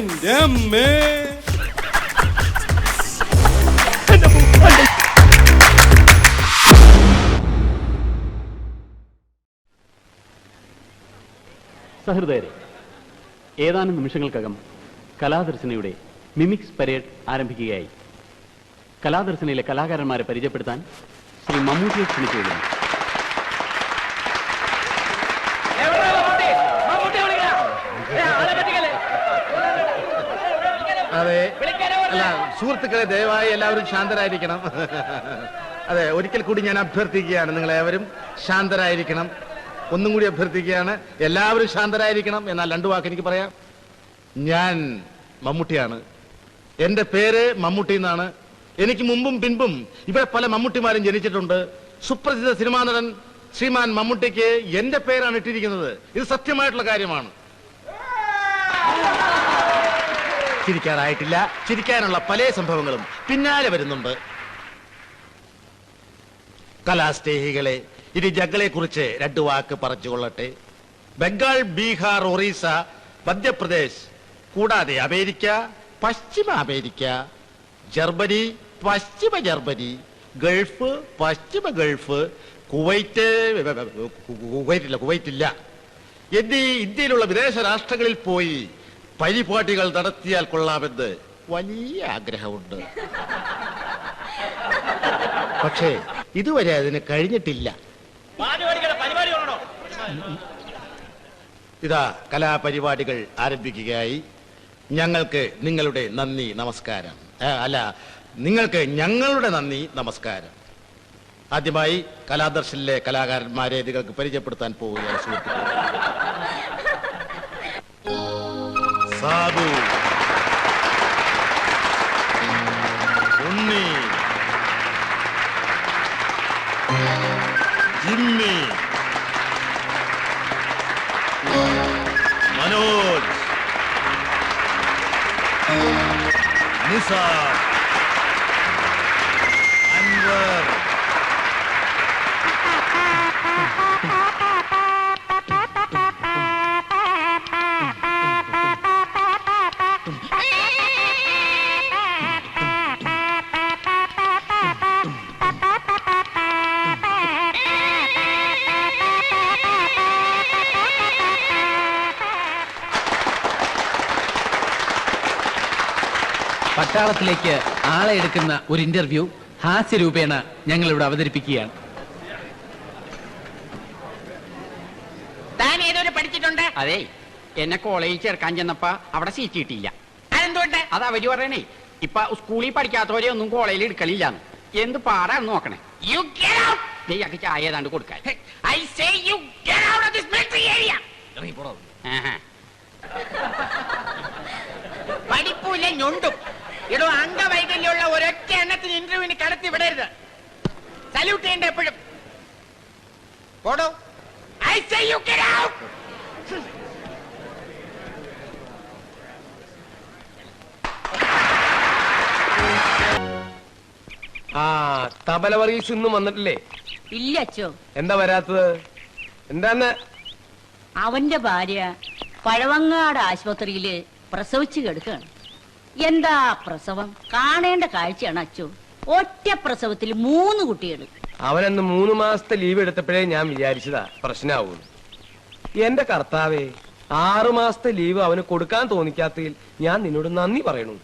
എന്റെ അമ്മേ. സഹൃദയരെ, ഏതാനും നിമിഷങ്ങൾക്കകം കലാദർശനയുടെ മിമിക്സ് പരേഡ് ആരംഭിക്കുകയായി. കലാദർശനയിലെ കലാകാരന്മാരെ പരിചയപ്പെടുത്താൻ ശ്രീ മമ്മൂട്ടിയെ ക്ഷണിച്ചുകൊള്ളുന്നു. അതെ, അല്ല സുഹൃത്തുക്കളെ, ദയവായി എല്ലാവരും ശാന്തരായിരിക്കണം. അതെ, ഒരിക്കൽ കൂടി ഞാൻ അഭ്യർത്ഥിക്കുകയാണ്, നിങ്ങളേവരും ശാന്തരായിരിക്കണം. ഒന്നും കൂടി അഭ്യർത്ഥിക്കുകയാണ്, എല്ലാവരും ശാന്തരായിരിക്കണം. എന്നാൽ രണ്ടു വാക്ക് എനിക്ക് പറയാം. ഞാൻ മമ്മൂട്ടിയാണ്. എന്റെ പേര് മമ്മൂട്ടി എന്നാണ്. എനിക്ക് മുമ്പും പിൻപും ഇവിടെ പല മമ്മൂട്ടിമാരും ജനിച്ചിട്ടുണ്ട്. സുപ്രസിദ്ധ സിനിമാ നടൻ ശ്രീമാൻ മമ്മൂട്ടിക്ക് എന്റെ പേരാണ് ഇട്ടിരിക്കുന്നത്. ഇത് സത്യമായിട്ടുള്ള കാര്യമാണ്. ചിരിക്കാറായിട്ടില്ല. ചിരിക്കാനുള്ള പല സംഭവങ്ങളും പിന്നാലെ വരുന്നുണ്ട്. കലാസ്നേഹികളെ, ഇനി ജഗ്ഗളെ കുറിച്ച് രണ്ടു വാക്ക് പറഞ്ഞുകൊള്ളട്ടെ. ബംഗാൾ, ബീഹാർ, ഒറീസ, മധ്യപ്രദേശ്, കൂടാതെ അമേരിക്ക, പശ്ചിമ അമേരിക്ക, ജർമ്മനി, പശ്ചിമ ജർമ്മനി, ഗൾഫ്, പശ്ചിമ ഗൾഫ്, കുവൈറ്റില്ല എന്നീ ഇന്ത്യയിലുള്ള വിദേശ രാഷ്ട്രങ്ങളിൽ പോയി പരിപാടികൾ നടത്തിയാൽ കൊള്ളാമെന്ന് വലിയ ആഗ്രഹമുണ്ട്. പക്ഷേ ഇതുവരെ അതിന് കഴിഞ്ഞിട്ടില്ല. ഇതാ കലാപരിപാടികൾ ആരംഭിക്കുകയായി. ഞങ്ങൾക്ക് നിങ്ങളുടെ നന്ദി നമസ്കാരം. നിങ്ങൾക്ക് ഞങ്ങളുടെ നന്ദി നമസ്കാരം. ആദ്യമായി കലാദർശനിലെ കലാകാരന്മാരെ നിങ്ങൾക്ക് പരിചയപ്പെടുത്താൻ പോവുകയാണ് സുഹൃത്തുക്കളെ. സാധു, ഉണ്ണി, ജിമ്മി, മനോജ്, നിസാർ, അൻവർ, പട്ടാളത്തിലേക്ക് ആളെ എടുക്കുന്ന ഒരു ഇന്റർവ്യൂ ഹാസ്യരൂപേണ ഞങ്ങൾ ഇവിടെ അവതരിപ്പിക്കുകയാണ്. താൻ ഏതൊരു പഠിച്ചിട്ടുണ്ട്? അതെ, എന്നെ കോളേജിൽ ചേർക്കാൻ ചെന്നപ്പോ അവിടെ സീറ്റ് കിട്ടിയില്ല. അതെന്തുകൊണ്ട്? അത് അവര് പറയണേ, ഇപ്പൊ സ്കൂളിൽ പഠിക്കാത്തവരെ ഒന്നും കോളേജിൽ എടുക്കലില്ലാന്ന്. എന്ത് പാടാന്ന് നോക്കണേ. You get out! നെയ്യാക്കി ചായ ഏതാണ്ട് കൊടുക്കാൻ. I say you get out of this military area! പഠിപ്പൂല ഞൊണ്ടും. ഇടോ, അംഗവൈകല്യമുള്ള ഒരൊറ്റ എണ്ണത്തിന് ഇന്റർവ്യൂവിന് കടത്തി വിടരുത്. സല്യൂട്ട് ചെയ്യേണ്ട എപ്പോഴും. പോടോ. I say you get out! Tabla Varghese ഇന്നും വന്നിട്ടില്ലേ? ഇല്ല അച്ചോ. എന്താ വരാത്തത്? എന്താന്ന്? അവന്റെ ഭാര്യ പഴവങ്ങാട് ആശുപത്രിയില് പ്രസവിച്ചു കിടക്കുകയാണ്. എന്താ പ്രസവം, കാണേണ്ട കാഴ്ചയാണ് അച്ചോ. ഒറ്റ പ്രസവത്തിൽ 3 കുട്ടികൾ. അവനന്ന് 3 മാസത്തെ ലീവ് എടുത്തപ്പോഴേ ഞാൻ വിചാരിച്ചതാ പ്രശ്നമാവും. എന്റെ കർത്താവേ, 6 മാസത്തെ ലീവ് അവന് കൊടുക്കാൻ തോന്നിക്കാത്തതിൽ ഞാൻ നിന്നോട് നന്ദി പറയണു.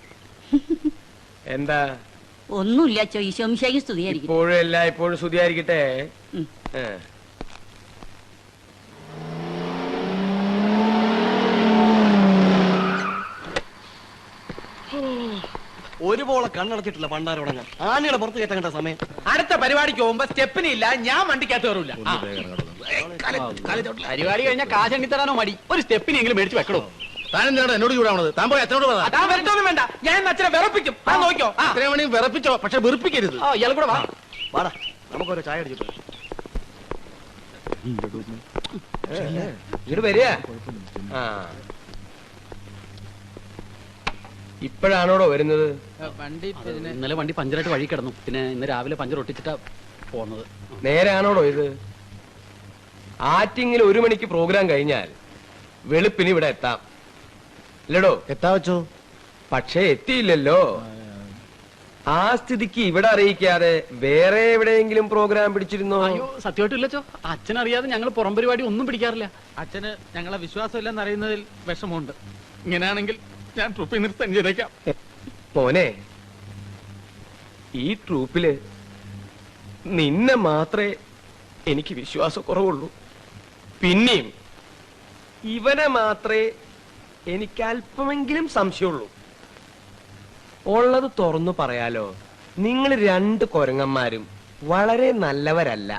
എന്താ? ഒന്നുമില്ല അച്ചോ, ഈശോമിശിഹായ്ക്ക് സ്തുതിയായിരിക്കും. ഇപ്പോഴും എല്ലായ്പ്പോഴും സ്തുതിയായിരിക്കട്ടെ. ഒരുപോലെ കണ്ണടച്ചിട്ടില്ല പണ്ടാരോടങ്ങ ആനയുടെ പുറത്ത് കയറ്റേണ്ട സമയം. അടുത്ത പരിപാടിക്ക് പോകുമ്പോ സ്റ്റെപ്പിന് ഇല്ല, ഞാൻ വണ്ടിക്കകത്ത് കയറൂല. പരിപാടി കഴിഞ്ഞാൽ കാശെണ്ണി തരാനോ മടി. ഒരു സ്റ്റെപ്പിനെങ്കിലും മേടിച്ചു വെക്കണോ? താനെന്താണ് എന്നോട് ചൂടാവണത്? താൻ പോയി അച്ഛനോട് പറ. അതാ വരട്ടൊന്നും വേണ്ട, ഞാൻ അച്ഛനെ വിറപ്പിക്കും. നോക്കിയോ, ഇത്രയും വേണമെങ്കിൽ വിറപ്പിച്ചോ, പക്ഷെ വെറുപ്പിക്കരുത്. ഇയാൾ കൂടെ വാ. വാടാ, നമുക്കൊരു ചായ അടിച്ചിട്ട് ഇങ്ങോട്ട് വരിക. ഇപ്പോഴാണോടോ വരുന്നത്? ഇന്നലെ വണ്ടി പഞ്ചറായിട്ട് വഴി കിടന്നു. പിന്നെ ഇന്ന് രാവിലെ പഞ്ചർ ഒട്ടിച്ചിട്ടാ പോന്നത്. നേരാണോടോ ഇത്? ആറ്റിങ്ങിൽ 1 മണിക്ക് പ്രോഗ്രാം കഴിഞ്ഞാൽ വെളുപ്പിന് ഇവിടെ എത്താം. അല്ലടോ? എത്താ വെച്ചോ? പക്ഷേ എത്തിയില്ലല്ലോ. ആ സ്ഥിതിക്ക് ഇവിടെ അറിയിക്കാതെ വേറെ എവിടെയെങ്കിലും പ്രോഗ്രാം പിടിച്ചിരുന്നോ? അയ്യോ സത്യമായിട്ടില്ലച്ചോ, അച്ഛനറിയാതെ ഞങ്ങൾ പുറം പരിപാടി ഒന്നും പിടിക്കാറില്ല. അച്ഛന് ഞങ്ങളെ വിശ്വാസമില്ലെന്ന് അറിയുന്നതിൽ വിഷമമുണ്ട്. ഇങ്ങനെയാണെങ്കിൽ ഞാൻ ട്രൂപ്പിൽ നിന്ന് റിസൈൻ ചെയ്തേക്കാം. മോനെ, ഈ ട്രൂപ്പില് നിന്നെ മാത്രമേ എനിക്ക് വിശ്വാസക്കുറവുള്ളൂ. പിന്നെയും ഇവനെ മാത്രമേ എനിക്ക് അല്പമെങ്കിലും സംശയമുള്ളൂ. ഉള്ളത് തുറന്നു പറയാലോ, നിങ്ങൾ രണ്ട് കൊരങ്ങന്മാരും വളരെ നല്ലവരല്ല.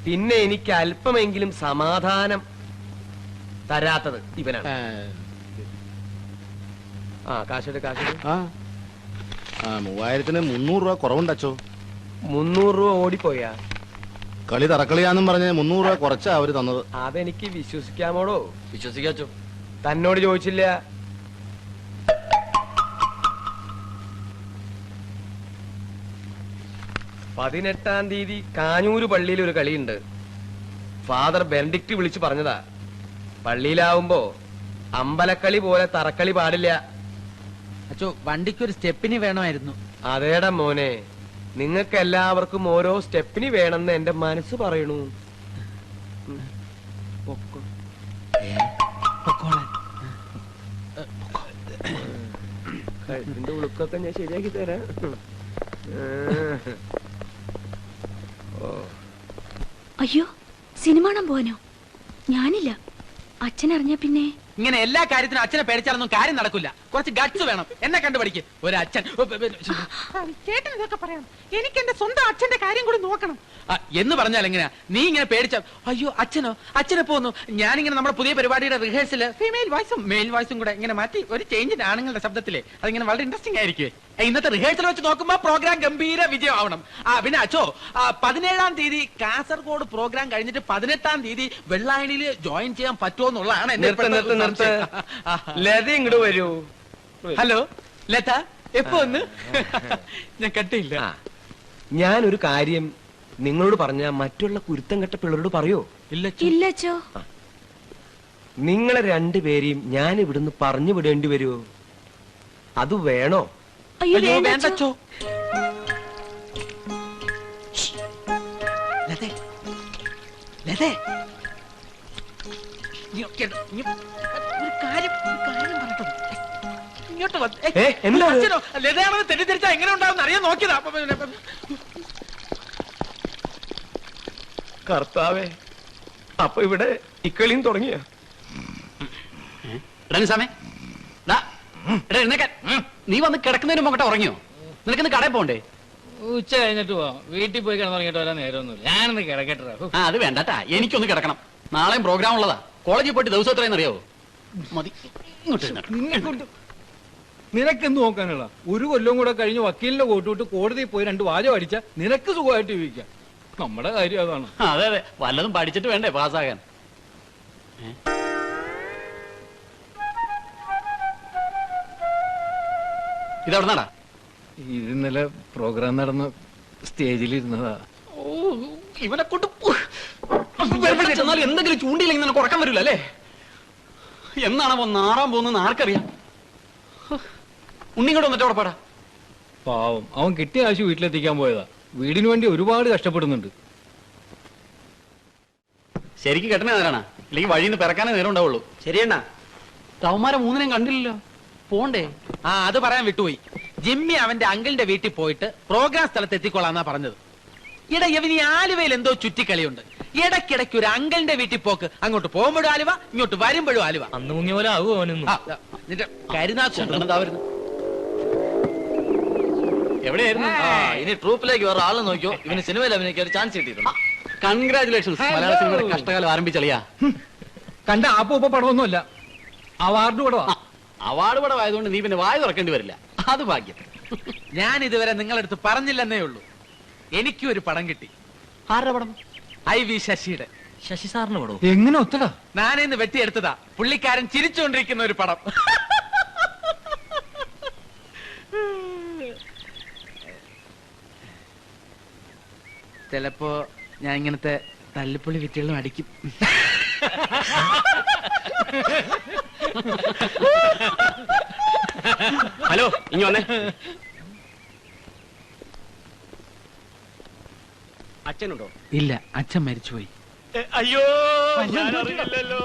പിന്നെ എനിക്ക് അല്പമെങ്കിലും സമാധാനം തരാത്തത് ഇവനാണ്. ആ കാശെടു. 3000-300 രൂപ കുറവുണ്ടച്ചോ. 300 രൂപ ഓടിപ്പോയാ? കളി തറക്കളിയാന്നും പറഞ്ഞ് 300 രൂപ കുറച്ചാ അവര് തന്നത്. അതെനിക്ക് വിശ്വസിക്കാമോടോ? വിശ്വസിക്കാച്ചോ. തന്നോട് ചോദിച്ചില്ല. പതിനെട്ടാം തീയതി കാഞ്ഞൂര് പള്ളിയിൽ ഒരു കളിയുണ്ട്. ഫാദർ ബെനഡിക്റ്റ് വിളിച്ചു പറഞ്ഞതാ. പള്ളിയിലാവുമ്പോ അമ്പലക്കളി പോലെ തറക്കളി പാടില്ല. അച്ഛോ, വണ്ടിക്കൊരു സ്റ്റെപ്പിന് വേണമായിരുന്നു. അതേടാ മോനെ, നിങ്ങൾക്ക് എല്ലാവർക്കും ഓരോ സ്റ്റെപ്പിന് വേണമെന്ന് എന്റെ മനസ്സ് പറയണു. കഴുത്തിന്റെ ഉളുക്കൊക്കെ ഞാൻ ശരിയാക്കി തരാം. അയ്യോ, സിനിമ കാണാൻ പോവാനോ? ഞാനില്ല. അച്ഛൻ അറിഞ്ഞ പിന്നെ ഇങ്ങനെ എല്ലാ കാര്യത്തിനും അച്ഛനെ പേടിച്ചാലൊന്നും കാര്യം നടക്കില്ല. കുറച്ച് ഗട്സ് വേണം. എന്നെ കണ്ടുപഠിക്ക്. ഒരു അച്ഛൻ ചേട്ടൻ ഇതൊക്കെ പറയാം. എനിക്ക് എന്റെ സ്വന്തം അച്ഛന്റെ കാര്യം കൂടി നോക്കണം എന്ന് പറഞ്ഞാൽ എങ്ങനെയാ? നീ ഇങ്ങനെ പേടിച്ച അയ്യോ അച്ഛനെ പോന്നു. ഞാനിങ്ങനെ നമ്മുടെ പുതിയ പരിപാടിയുടെ റിഹേഴ്സല് ഫീമെയിൽ വോയിസും മെയിൽ വോയിസും കൂടെ ഇങ്ങനെ മാറ്റി ഒരു ചേഞ്ചിന് ആണുങ്ങളുടെ ശബ്ദത്തിലെ അതിങ്ങനെ വളരെ ഇൻട്രസ്റ്റിംഗ് ആയിരിക്കും. ഇന്നത്തെ റിഹേഴ്സൽ വെച്ച് നോക്കുമ്പോ പ്രോഗ്രാം ഗംഭീര വിജയം ആവണം. പിന്നെ അച്ഛോ, 17-ാം തീയതി കാസർഗോഡ് പ്രോഗ്രാം കഴിഞ്ഞിട്ട് 18-ാം തീയതി വെള്ളായണിയിൽ ജോയിൻ ചെയ്യാൻ പറ്റുമോ എന്നുള്ളതാണ് എന്റെ ലത ഇങ്ങോട്ട് വരൂ. ഹലോ ലത, എപ്പോ ഒന്ന്? ഞാൻ കട്ടിയില്ല. ഞാനൊരു കാര്യം നിങ്ങളോട് പറഞ്ഞ മറ്റുള്ള കുരുത്തം കെട്ട പിള്ളേരോട് പറയോ? ഇല്ലച്ചോ. നിങ്ങളെ രണ്ടുപേരെയും ഞാൻ ഇവിടുന്ന് പറഞ്ഞു വിടേണ്ടി വരുമോ? അത് വേണോ? അയ്യോ വേണ്ടച്ചോ. ലതയാണെന്ന് തെറ്റിദ്ധരിച്ചാ എങ്ങനെ ഉണ്ടാവും അറിയാൻ നോക്കിയതാ. കർത്താവേ, അപ്പൊ ഇവിടെ ഇക്കളിയും തുടങ്ങിയ നീ വന്ന് കിടക്കുന്നതിന് മുമ്പ് ഉറങ്ങിയോ? നിനക്കിന്ന് കടയിൽ പോണ്ടേ? ഉച്ച കഴിഞ്ഞിട്ട് പോവാം. വീട്ടിൽ പോയി കിടന്നുറങ്ങിയിട്ട് വരാൻ നേരമൊന്നുമില്ല. ഞാനൊന്ന് കിടക്കട്ടെ. അത് വേണ്ടട്ടാ, എനിക്കൊന്ന് കിടക്കണം. നാളെയും പ്രോഗ്രാം ഉള്ളതാ. കോളേജിൽ പോയിട്ട് ദിവസം എത്രയെന്ന് അറിയാവോ? മതി. നിനക്കെന്ത് നോക്കാനുള്ള? ഒരു കൊല്ലം കൂടെ കഴിഞ്ഞ് വക്കീലിന്റെ കോട്ടുവിട്ട് കോടതിയിൽ പോയി 2 വാചകം അടിച്ച നിനക്ക് സുഖമായിട്ട് ജീവിക്കാം. നമ്മുടെ കാര്യം അതാണ്. അതെ, വല്ലതും പഠിച്ചിട്ട് വേണ്ടേ പാസ്സാകാൻ? ഇതെവിടുന്നാടാ? ഇത് ഇന്നലെ പ്രോഗ്രാം നടന്ന സ്റ്റേജിലിരുന്നതാ. ഇവനെ കൊണ്ട് എന്തെങ്കിലും ചൂണ്ടിയില്ലെങ്കിൽ നിനക്ക് ഉറക്കം വരില്ല അല്ലേ? എന്നാണോ നാറാൻ പോകുന്നത് ആർക്കറിയാം? ഉണ്ണിങ്ങോട്ട് വന്നിട്ട് ഉറപ്പാടാ. പാവം, അവൻ കിട്ടിയ കാശ് വീട്ടിലെത്തിക്കാൻ പോയതാ. വീടിന് വേണ്ടി ഒരുപാട് കഷ്ടപ്പെടുന്നുണ്ട്. ശരിക്കും കെട്ടണേ നേരാണ്, അല്ലെങ്കിൽ വഴിയിൽ നിന്ന് പിറക്കാനേ നേരം ഉണ്ടാവുള്ളൂ. ശരിയണ്ണ. തവന്മാരെ 3-നെയും കണ്ടില്ലല്ലോ. പോണ്ടേ? അത് പറയാൻ വിട്ടുപോയി. ജിമ്മി അവന്റെ അങ്കിളിന്റെ വീട്ടിൽ പോയിട്ട് പ്രോഗ്രാം സ്ഥലത്ത് എത്തിക്കൊള്ളാന്നാ പറഞ്ഞത്. ഇവന് ആലുവയിൽ എന്തോ ചുറ്റിക്കളിയുണ്ട്. ഇടയ്ക്കിടയ്ക്ക് ഒരു അങ്കിളിന്റെ വീട്ടിൽ പോക്ക്. അങ്ങോട്ട് പോകുമ്പോഴും ആലുവ, ഇങ്ങോട്ട് വരുമ്പോഴും ആലുവ. അന്ന് മുങ്ങിയ പോലെ ആവുമോ അവനൊന്നും? നിന്റെ കരുനാച്ചു എവിടെയായിരുന്നു? ഇനി ട്രൂപ്പിലേക്ക് വേറെ ആളെ നോക്കിയോ. ഇവന് സിനിമയിൽ അഭിനയിക്കാൻ ഒരു ചാൻസ് കിട്ടിയിട്ടുണ്ട്. കൺഗ്രാചുലേഷൻസ്. മലയാള സിനിമയുടെ കഷ്ടകാലം ആരംഭിച്ചളിയാ. കണ്ട ആപ്പ പടമൊന്നുമല്ല, അവാർഡ് പടവാ. അവാർഡ് പടമായതുകൊണ്ട് നീ പിന്നെ വായ തുറക്കേണ്ടി വരില്ല. അത് ഭാഗ്യം. ഞാൻ ഇതുവരെ നിങ്ങളടുത്ത് പറഞ്ഞില്ലെന്നേ ഉള്ളൂ. എനിക്കും ഒരു പടം കിട്ടി. ആരുടെ പടം? IV ശശിയുടെ. ശശി സാറിന് പടവും എങ്ങനെ ഒത്തടാ? ഞാനിന്ന് വെട്ടിയെടുത്തതാ. പുള്ളിക്കാരൻ ചിരിച്ചുകൊണ്ടിരിക്കുന്ന ഒരു പടം. ചിലപ്പോ ഞാൻ ഇങ്ങനത്തെ തല്ലിപ്പുള്ളി വിറ്റുകളും അടിക്കും. ഹലോ, ഇനി വന്നേ. അച്ഛനുണ്ടോ? ഇല്ല, അച്ഛൻ മരിച്ചുപോയി. അയ്യോ, ഞാൻ അറിയില്ലല്ലോ.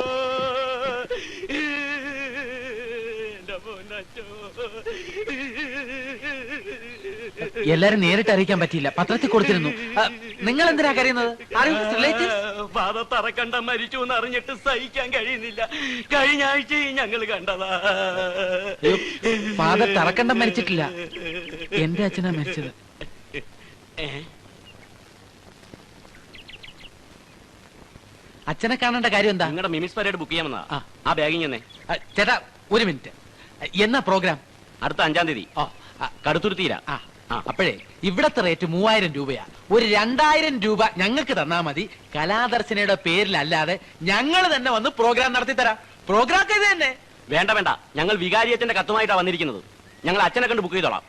എല്ലാരും നേരിട്ട് അറിയിക്കാൻ പറ്റിയില്ല, പത്രത്തിൽ കൊടുത്തിരുന്നു. നിങ്ങൾ എന്തിനാ കരയുന്നത്? ഫാദർ തറക്കണ്ട മരിച്ചു എന്ന് അറിഞ്ഞിട്ട് സഹിക്കാൻ കഴിയുന്നില്ല. കഴിഞ്ഞ ആഴ്ച ഞങ്ങൾ കണ്ടതാ. ഫാദർ തറക്കണ്ടം മരിച്ചിട്ടില്ല, എന്റെ അച്ഛനാ മരിച്ചത്. അച്ഛനെ കാണേണ്ട കാര്യം എന്താ? നിങ്ങളുടെ മിമിസ് പരേഡ് ബുക്ക് ചെയ്യാമെന്നാ. ആ ബാഗിങ് തന്നെ. ചേട്ടാ ഒരു മിനിറ്റ്, എന്നാ പ്രോഗ്രാം? അടുത്ത 5-ാം തീയതി കടുത്തുരുത്തിയില്ല. അപ്പോഴേ ഇവിടത്തെ റേറ്റ് 3000 രൂപയാ. ഒരു 2000 രൂപ ഞങ്ങൾക്ക് തന്നാ മതി. കലാദർശനയുടെ പേരിലല്ലാതെ ഞങ്ങൾ തന്നെ വന്ന് പ്രോഗ്രാം നടത്തി തരാം. പ്രോഗ്രാം ഇത് തന്നെ. വേണ്ട വേണ്ട, ഞങ്ങൾ വികാരിയച്ഛന്റെ കത്തുമായിട്ടാണ് വന്നിരിക്കുന്നത്. ഞങ്ങൾ അച്ഛനെ കണ്ട് ബുക്ക് ചെയ്തോളാം.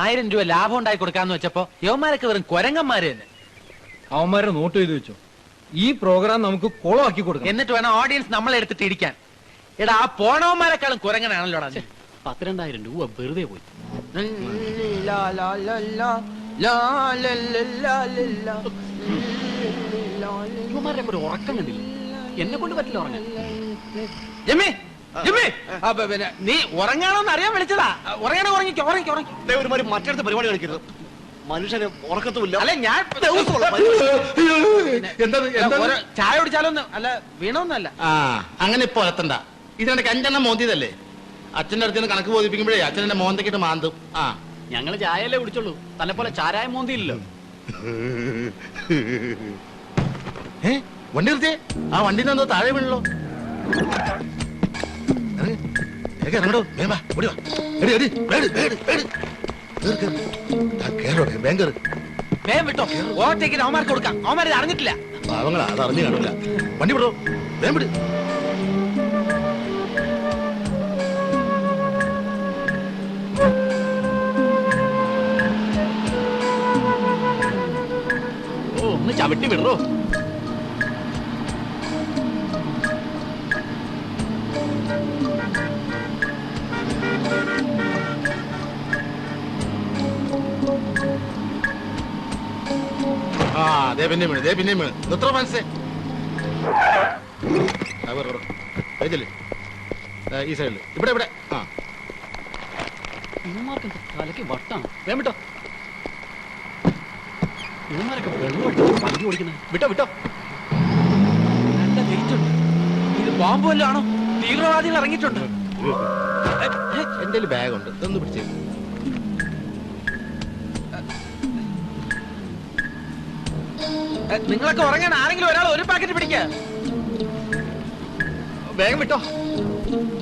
1000 രൂപ ലാഭം ഉണ്ടായി കൊടുക്കാന്ന് വെച്ചപ്പോ യവന്മാരൊക്കെ വെറും കൊരങ്ങന്മാര് തന്നെ. അവന്മാരെ നോട്ട് ചെയ്ത് വെച്ചോ. ഈ പ്രോഗ്രാം നമുക്ക് കുളമാക്കി കൊടുക്കാം. എന്നിട്ട് വേണം ഓഡിയൻസ് നമ്മളെ എടുത്തിട്ട് ഇടിക്കാൻ. എടാ, ആ പോണവന്മാരെക്കാളും കുരങ്ങനാണല്ലോടാ. 12,000 രൂപ വെറുതെ പോയി. ഇവന്മാരുടെ ഒരു ഉറക്കം കണ്ടില്ല. എന്നെ കൊണ്ട് പറ്റില്ല ഉറങ്ങാൻ. ജിമ്മി, ജിമ്മി, പിന്നെ നീ ഉറങ്ങാണോന്ന് അറിയാൻ വിളിച്ചതാ. ഉറങ്ങണോ? ഉറങ്ങിക്കോ, ഉറങ്ങിക്കോ, ഉറങ്ങി. ഒരുമാതിരി മറ്റടുത്ത പരിപാടി കളിക്കരുത്. മനുഷ്യന് ഉറക്കത്തുമില്ല. അല്ല, ഞാൻ എന്താ ചായ കുടിച്ചാലൊന്ന് അല്ല, വീണോന്നല്ല. അങ്ങനെ ഇപ്പൊ എത്തണ്ട. ഇതിനിടയ്ക്ക് 5 മോന്തിയതല്ലേ. അച്ഛന്റെ അടുത്ത് നിന്ന് കണക്ക് ബോധിപ്പിക്കുമ്പോഴേ അച്ഛൻ എന്റെ മോന്തക്കിട്ട് മാന്തും. ഞങ്ങള് ചായയല്ലേ കുടിച്ചുള്ളൂ, തന്നെ പോലെ ചാരായ മോന്തിയില്ലല്ലോ. വണ്ടി നിർത്തിയേ. ആ വണ്ടിയിൽ നിന്ന് താഴെ വീണല്ലോ. ഇറങ്ങടോ, വേഗം വാ, ഓടി വാ. വേഗം വിട്ടോ, ഓവർടേക്കിന് അവന്മാർക്ക് കൊടുക്കാം. അവന്മാർ ഇത് അറിഞ്ഞിട്ടില്ല. പാവങ്ങളാ, അത് അറിഞ്ഞു കാണില്ല. വണ്ടി വിടോ, വേഗം വിട്. ഒന്ന് ചവിട്ടി വിടറോ. പിന്നെ വീണ്, പിന്നെ വീണ്. നിർത്തോ മനസ്സേ. ഈ സൈഡില് ഇവിടെ ഇവിടെ. ഇവന്മാർക്ക് തലയ്ക്ക് വട്ടാണ്. വേം വിട്ടോ. ഇവന്മാരൊക്കെ വെള്ളം വണ്ടി ഓടിക്കുന്നത്. വിട്ടോ വിട്ടോ. നല്ല വെയിറ്റുണ്ട്. ഇത് ബോംബ് വല്ലതും ആണോ? തീവ്രവാദികൾ ഇറങ്ങിയിട്ടുണ്ട്. എന്റെ ബാഗുണ്ട്, ഇതൊന്ന് പിടിച്ചേ. നിങ്ങളൊക്കെ ഉറങ്ങാൻ ആരെങ്കിലും ഒരാൾ ഒരു പാക്കറ്റ് പിടിക്കുക. വേഗം വിട്ടോ.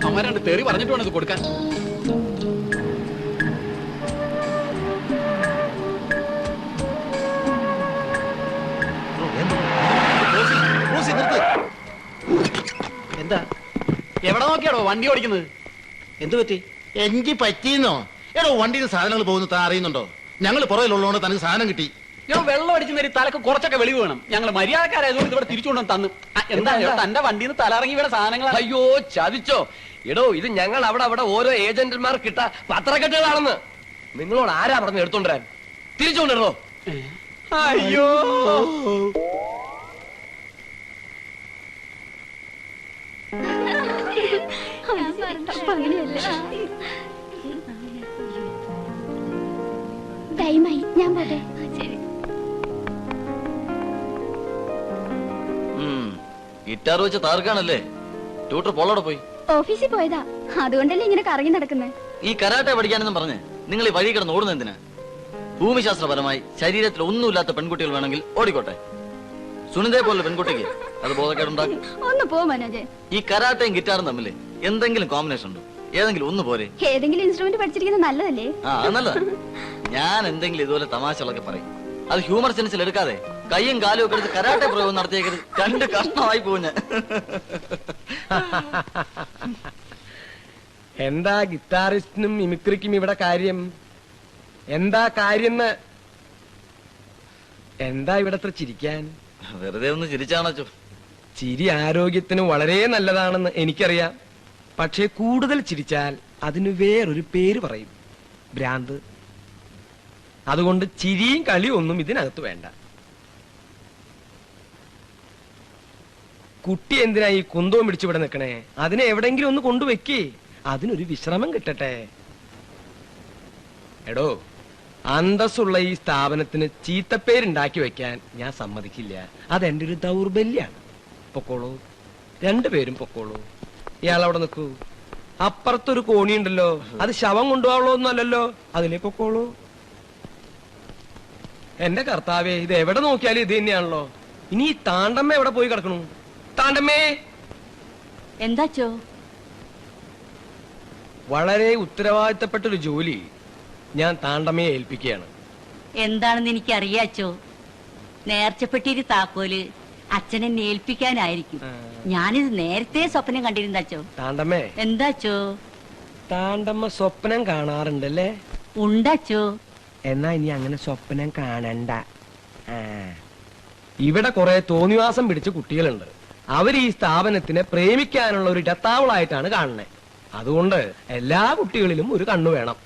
അമ്മ തെറി പറഞ്ഞിട്ട് വേണം ഇത് കൊടുക്കാൻ. എന്താ എവിടെ നോക്കിയാടോ വണ്ടി ഓടിക്കുന്നത്? എന്തു പറ്റി? എനിക്ക് പറ്റിയെന്നോ? എടോ, വണ്ടിയിൽ സാധനങ്ങൾ പോകുന്നു താൻ അറിയുന്നുണ്ടോ? ഞങ്ങൾ പുറകിലുള്ളതുകൊണ്ട് തനിക്ക് സാധനം കിട്ടി. ഞാൻ വെള്ളം അടിക്കുന്ന തലക്ക് കുറച്ചൊക്കെ വെളിവ് വേണം. ഞങ്ങൾ മര്യാദക്കാരായതുകൊണ്ട് ഇവിടെ തിരിച്ചുകൊണ്ടു തന്നു. എന്താ തന്റെ വണ്ടിയിൽ നിന്ന് തലറങ്ങി വീണ സാധനങ്ങൾ. അയ്യോ, ചതിച്ചോ? എടോ, ഇത് ഞങ്ങൾ അവിടെ ഓരോ ഏജന്റുമാർ കിട്ട പത്രക്കെട്ടുകളാണെന്ന് നിങ്ങളോട് ആരാ പറഞ്ഞ് എടുത്തോണ്ടിരാൻ? തിരിച്ചുകൊണ്ടിരുന്നോ? അയ്യോ, ടൈമായി, ഞാൻ പോട്ടെ. ഗിറ്റാർ വെച്ച് താർക്കാണല്ലേ? ട്യൂട്ടർ പോളോടെ പോയി. ഓഫീസിൽ പോയതാ, അതുകൊണ്ടല്ലേ ഇങ്ങനെ കറങ്ങി നടക്കുന്നത്. ഈ കരാട്ടെ പഠിക്കാനെന്നും പറഞ്ഞ് നിങ്ങൾ ഈ വഴി കിടന്ന് ഓടുന്ന എന്തിനാ? ഭൂമിശാസ്ത്രപരമായി ശരീരത്തിൽ ഒന്നുമില്ലാത്ത പെൺകുട്ടികൾ വേണമെങ്കിൽ ഓടിക്കോട്ടെ. സുനിതയെ പോലെ പെൺകുട്ടിക്ക് അത് ബോധക്കേടുണ്ടാക്കും. ഒന്ന് പോ മനോജ്. ഈ കരാട്ടയും ഗിറ്റാറും തമ്മിൽ എന്തെങ്കിലും കോമ്പിനേഷൻ ഉണ്ടോ? ഏതെങ്കിലും ഒന്ന് പോരെ? ഏതെങ്കിലും ഇൻസ്ട്രുമെന്റ് പഠിച്ചിരിക്കുന്നത് നല്ലതല്ലേ? അത് നല്ലതാ. ഞാൻ എന്തെങ്കിലും ഇതുപോലെ തമാശകളൊക്കെ പറയും. അത് ഹ്യൂമർ സെൻസിൽ എടുക്കാതെ കയ്യും കാലും ഒക്കെ എടുത്ത് കരാട്ടെ പ്രയോഗം നടത്തിയേക്കരുത്. രണ്ട് കഷ്ണമായി പോഞ്ഞ. എന്താ ഗിറ്റാറിസ്റ്റിനും മിമിക്രിക്കും ഇവിടെ കാര്യം? എന്താ കാര്യം? എന്താ ഇവിടെ ചിരിക്കാൻ? വെറുതെ ഒന്ന് ചിരിച്ചാണോ? ചിരി ആരോഗ്യത്തിന് വളരെ നല്ലതാണെന്ന് എനിക്കറിയാം. പക്ഷേ കൂടുതൽ ചിരിച്ചാൽ അതിന് വേറൊരു പേര് പറയും, ഭ്രാന്ത്. അതുകൊണ്ട് ചിരിയും കളിയും ഒന്നും ഇതിനകത്ത് വേണ്ട. കുട്ടി എന്തിനാ ഈ കുന്തവും പിടിച്ചിവിടെ നിൽക്കണേ? അതിനെ എവിടെങ്കിലും ഒന്ന് കൊണ്ടുവെക്കേ, അതിനൊരു വിശ്രമം കിട്ടട്ടെ. എടോ, അന്തസ്സുള്ള ഈ സ്ഥാപനത്തിന് ചീത്തപ്പേരുണ്ടാക്കി വെക്കാൻ ഞാൻ സമ്മതിക്കില്ല. അതെന്റെ ഒരു ദൗർബല്യാണ്. പൊക്കോളൂ, രണ്ടുപേരും പൊക്കോളൂ. ഇയാളവിടെ നിൽക്കൂ. അപ്പുറത്തൊരു കോണിയുണ്ടല്ലോ, അത് ശവം കൊണ്ടുപോകാനുള്ള ഒന്നും അല്ലല്ലോ, അതിലേ പൊക്കോളൂ. എന്റെ കർത്താവേ, ഇത് എവിടെ നോക്കിയാലും ഇത് തന്നെയാണല്ലോ. ഇനി ഈ താണ്ടമ്മ എവിടെ പോയി കിടക്കണു? താണ്ടമ്മേ! എന്താച്ചോ? വളരെ ഉത്തരവാദിത്തപ്പെട്ടൊരു ജോലി ഞാൻ താണ്ടമ്മയെ ഏൽപ്പിക്കുകയാണ്. എന്താണെന്ന് എനിക്ക് അറിയാച്ചോ. നേർച്ചപ്പെട്ടിരി താക്കോല് അച്ഛനെന്നെ ഏൽപ്പിക്കാനായിരിക്കും. ഞാനിത് നേരത്തെ സ്വപ്നം കണ്ടിരുന്നാച്ചോ. താണ്ടമ്മേ! എന്താച്ചോ? താണ്ടമ്മ സ്വപ്നം കാണാറുണ്ടല്ലേ? ഉണ്ടാച്ചോ. എന്നാ ഇനി അങ്ങനെ സ്വപ്നം കാണണ്ട. ഇവിടെ കുറെ തോന്നിവാസം പിടിച്ച കുട്ടികളുണ്ട്. അവർ ഈ സ്ഥാപനത്തിനെ പ്രേമിക്കാനുള്ള ഒരു ഇടത്താവളായിട്ടാണ് കാണുന്നത്. അതുകൊണ്ട് എല്ലാ കുട്ടികളിലും ഒരു കണ്ണു വേണം.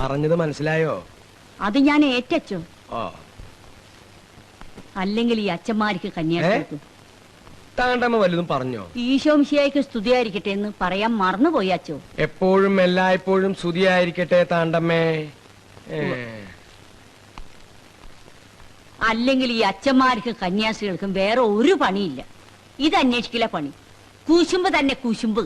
പറഞ്ഞത് മനസ്സിലായോ? അത് ഞാൻ ഏറ്റച്ചോ. ഓ, അല്ലെങ്കിൽ ഈ അച്ഛന്മാർക്ക് കന്യാസ്ത്രീക്കും. താണ്ടമ്മ വലുതും പറഞ്ഞോ? ഈശോംശിയായിക്ക് സ്തുതിയായിരിക്കട്ടെ എന്ന് പറയാൻ മറന്നുപോയി അച്ചോ. എപ്പോഴും എല്ലായ്പ്പോഴും സ്തുതിയായിരിക്കട്ടെ താണ്ടമ്മേ. അല്ലെങ്കിൽ ഈ അച്ഛന്മാർക്കും കന്യാസ്ത്രീകൾക്കും വേറെ ഒരു പണിയില്ല. ഇത് അന്വേഷിക്കില്ല പണി. കൂശുമ്പ് തന്നെ കൂശുമ്പ്.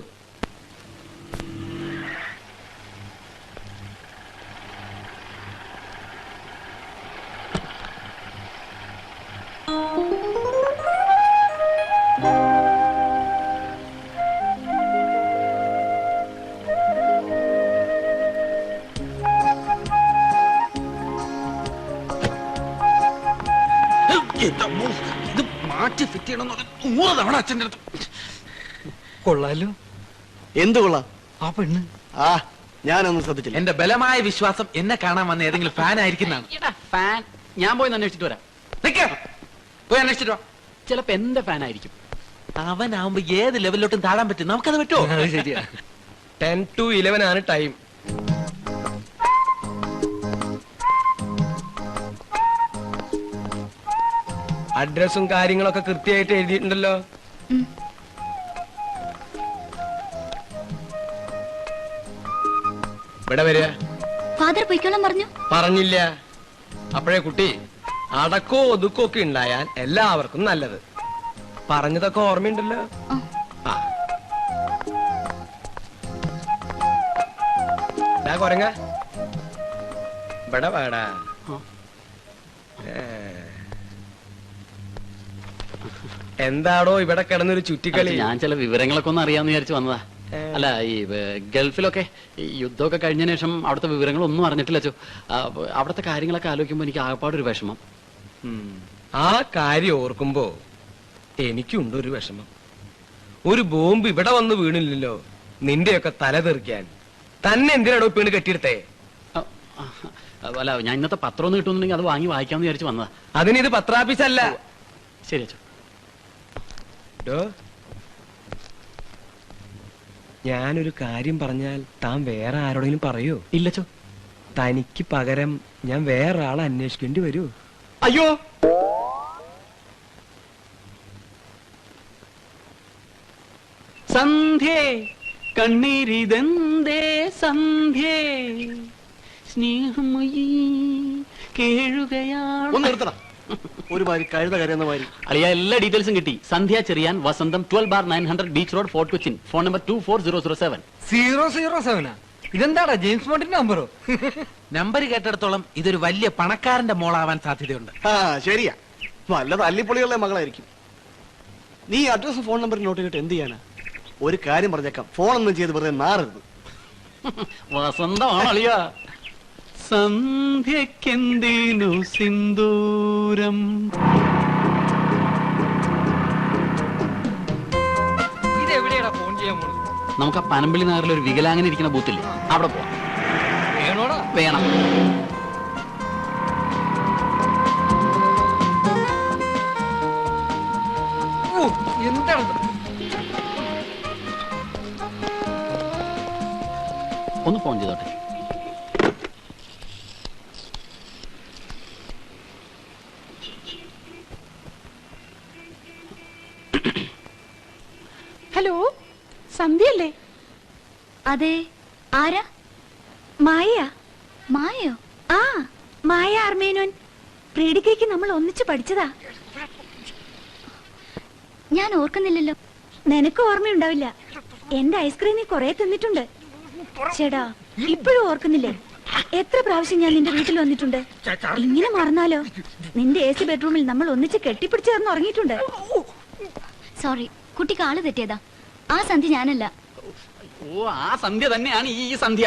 ഇത് മാറ്റി ഫിറ്റ് ചെയ്യണമെന്ന് 100 തവണ അച്ഛൻ്റെ അടുത്ത്. കൊള്ളാലോ. എന്ത് കൊള്ളാം? ആ പെണ്ണ്. ആ, ഞാനൊന്നും ശ്രദ്ധിച്ചില്ല. എന്റെ ബലമായ വിശ്വാസം എന്നെ കാണാൻ വന്ന ഏതെങ്കിലും ഫാൻ ആയിരിക്കുന്നതാണ്. ഫാൻ ഞാൻ പോയി അന്വേഷിച്ചിട്ട് വരാം. പോയി അന്വേഷിച്ചിട്ട് വാ. ചിലപ്പോ എന്റെ ഫാൻ ആയിരിക്കും. അവനാവുമ്പോ ഏത് ലെവലിലോട്ടും താഴാൻ പറ്റും. നമുക്കത് പറ്റുമോ? ശരിയാ. 10 to 11 ആണ് ടൈം. അഡ്രസ്സും കാര്യങ്ങളൊക്കെ കൃത്യമായിട്ട് എഴുതിയിട്ടുണ്ടല്ലോ. ഇവിടെ വരിക. ഫാദർ പൊയ്ക്കോളാൻ പറഞ്ഞു. പറഞ്ഞില്ല. അപ്പോഴേ കുട്ടി, അടക്കോ ഒതുക്കോ ഒക്കെ ഉണ്ടായാൽ എല്ലാവർക്കും നല്ലത്. പറഞ്ഞതൊക്കെ ഓർമ്മയുണ്ടല്ലോ. കൊരങ്ങ ഇവിടെ വാടാ. എന്താടോ ഇവിടെ കിടന്നൊരു ചുറ്റിക്കളി? ഞാൻ ചില വിവരങ്ങളൊക്കെ ഒന്ന് അറിയാന്ന് വിചാരിച്ചു വന്നതാ. അല്ല, ഈ ഗൾഫിലൊക്കെ ഈ യുദ്ധമൊക്കെ കഴിഞ്ഞതിന് ശേഷം അവിടുത്തെ വിവരങ്ങളൊന്നും അറിഞ്ഞിട്ടില്ല അച്ചോ. അവിടുത്തെ കാര്യങ്ങളൊക്കെ ആലോചിക്കുമ്പോ എനിക്ക് ആകപ്പാടൊരു വിഷമം. ആ കാര്യം ഓർക്കുമ്പോ എനിക്കുണ്ട് ഒരു വിഷമം. ഒരു ബോംബ് ഇവിടെ വന്ന് വീണില്ലല്ലോ നിന്റെയൊക്കെ തല തെറിക്കാൻ. തന്നെ എന്തിനാടോ വീണ് കെട്ടിയെടുത്തേ? അല്ല, ഞാൻ ഇന്നത്തെ പത്രം ഒന്ന് കിട്ടുന്നുണ്ടെങ്കിൽ അത് വാങ്ങി വായിക്കാമെന്ന് വിചാരിച്ചു വന്നതാ. അതിനിത് പത്രാഫീസല്ല. ശരി അച്ചോ. ഞാനൊരു കാര്യം പറഞ്ഞാൽ താൻ വേറെ ആരോടെങ്കിലും പറയോ? ഇല്ലച്ചോ. തനിക്ക് പകരം ഞാൻ വേറെ ആളെ അന്വേഷിക്കേണ്ടി വരൂ. അയ്യോ, സന്ധ്യേ കണ്ണീരിതെന്തേ സന്ധ്യേ സ്നേഹമൊഴി കേഴുകയാണ്. ഒന്ന് നിർത്തണം. ഒരു മാതിരി കഴുത കരയുന്ന മാതിരി. അളിയ എല്ലാ ഡീറ്റെയിൽസും കിട്ടി. സന്ധ്യ ചെറിയാൻ, വസന്തം, 12/900 beach road, fort Cochin. Phone number 24007. 007? ഇതെന്താടാ ജെയിംസ് ബോണ്ടിന്റെ നമ്പറോ? നമ്പർ കേട്ടിടത്തോളം ഇതൊരു വലിയ പണക്കാരന്റെ മോളാവാൻ സാധ്യതയുണ്ട്. ആ, ശരിയാ. വല്ല തല്ലിപ്പൊളികളുടെ മകളായിരിക്കും. നീ അഡ്രസ് ഫോൺ നമ്പർ നോട്ട് ചെയ്തിട്ട് എന്ത് ചെയ്യാനാ? ഒരു കാര്യം പറഞ്ഞേക്കാം, ഫോണൊന്നും ചെയ്ത് വെറുതെ മാറരുത്. വസന്തമാണ് അളിയ. സന്ധ്യക്കെന്തിനു സിന്ദൂരം. ഇതെവിടെയാടാ ഫോൺ ചെയ്യാൻ പോണത്? നമുക്ക് ആ പനമ്പള്ളി നഗറിൽ ഒരു വികലാംഗന ഇരിക്കുന്ന ബൂത്തില്ലേ, അവിടെ പോവാം. വേണോടാ? വേണം. എന്താ ഒന്ന് ഫോൺ ചെയ്തോട്ടെ. ഹലോ, സന്ധ്യയല്ലേ? അതെ, ആരാ? മായ. മായയോ? ആ, മായ ആർമേനോൻ. പ്രീഡിക്കയ്ക്ക് നമ്മൾ ഒന്നിച്ച് പഠിച്ചതാ. ഞാൻ ഓർക്കുന്നില്ലല്ലോ. നിനക്ക് ഓർമ്മയുണ്ടാവില്ല. എന്റെ ഐസ്ക്രീം നീ കൊറേ തിന്നിട്ടുണ്ട്. ചേടാ, ഇപ്പോഴും ഓർക്കുന്നില്ലേ? എത്ര പ്രാവശ്യം ഞാൻ നിന്റെ വീട്ടിൽ വന്നിട്ടുണ്ട്. ഇങ്ങനെ മറന്നാലോ? നിന്റെ AC ബെഡ്റൂമിൽ നമ്മൾ ഒന്നിച്ച് കെട്ടിപ്പിടിച്ചേർന്ന് ഉറങ്ങിയിട്ടുണ്ട്. സോറി, കുട്ടിക്ക് ആള് തെറ്റിയതാ. ആ സന്ധ്യ ഞാനല്ല. ഓ, ആ സന്ധ്യ തന്നെയാണ് ഈ സന്ധ്യ.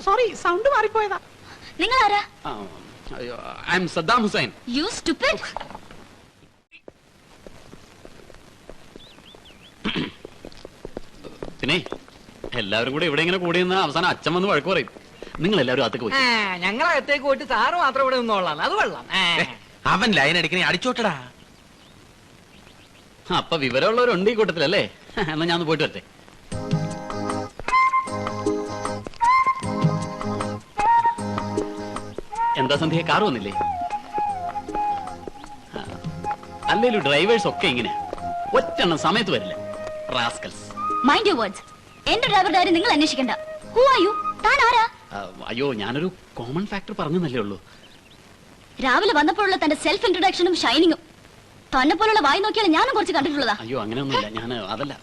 സോറി, സൗണ്ട് മാറിപ്പോയതാ. നിങ്ങൾ ആരാ? I am Saddam Hussein. You stupid. പിന്നെ എല്ലാവരും കൂടെ ഇവിടെ ഇങ്ങനെ കൂടി നിന്ന് അവസാനം അച്ഛൻ വന്ന് വഴക്ക് പറയും. നിങ്ങൾ എല്ലാവരും അകത്തേക്ക് പോയി. ഞങ്ങളകത്തേക്ക് പോയിട്ട് സാറ് മാത്രം ഇവിടെ നിന്നോളാം. അത് കൊള്ളാം. അവൻ ലൈൻ അടിക്കണേ അടിച്ചോട്ടടാ. അപ്പൊ വിവരമുള്ളവരുണ്ട് ഈ കൂട്ടത്തിലല്ലേ? എന്നാ ഞാൻ പോയിട്ട് വരട്ടെ. എന്താ സന്ധ്യ, കാർ വന്നില്ലേ? അല്ലേലും ഡ്രൈവേഴ്സ് ഒക്കെ ഇങ്ങനെ ഒറ്റെണ്ണം സമയത്ത് വരില്ല. റാസ്കൽസ്. Mind your words. എന്റെ ഡ്രൈവറുടെ കാര്യം നിങ്ങൾ അന്വേഷിക്കണ്ട. Who are you? താൻ ആരാ? അയ്യോ, ഞാനൊരു കോമൺ ഫാക്ടർ പറഞ്ഞല്ലേ ഉള്ളൂ. രാവിലെ വന്നപ്പോഴുള്ള തന്റെ സെൽഫ് ഇൻട്രൊഡക്ഷനും ഷൈനിങ്ങും തന്നെ പോലുള്ള വായി നോക്കിയാൽ ഞാനും കുറച്ച് കണ്ടിട്ടുള്ളതാ. അയ്യോ, അങ്ങനെയൊന്നുമില്ല. ഞാൻ അതല്ല.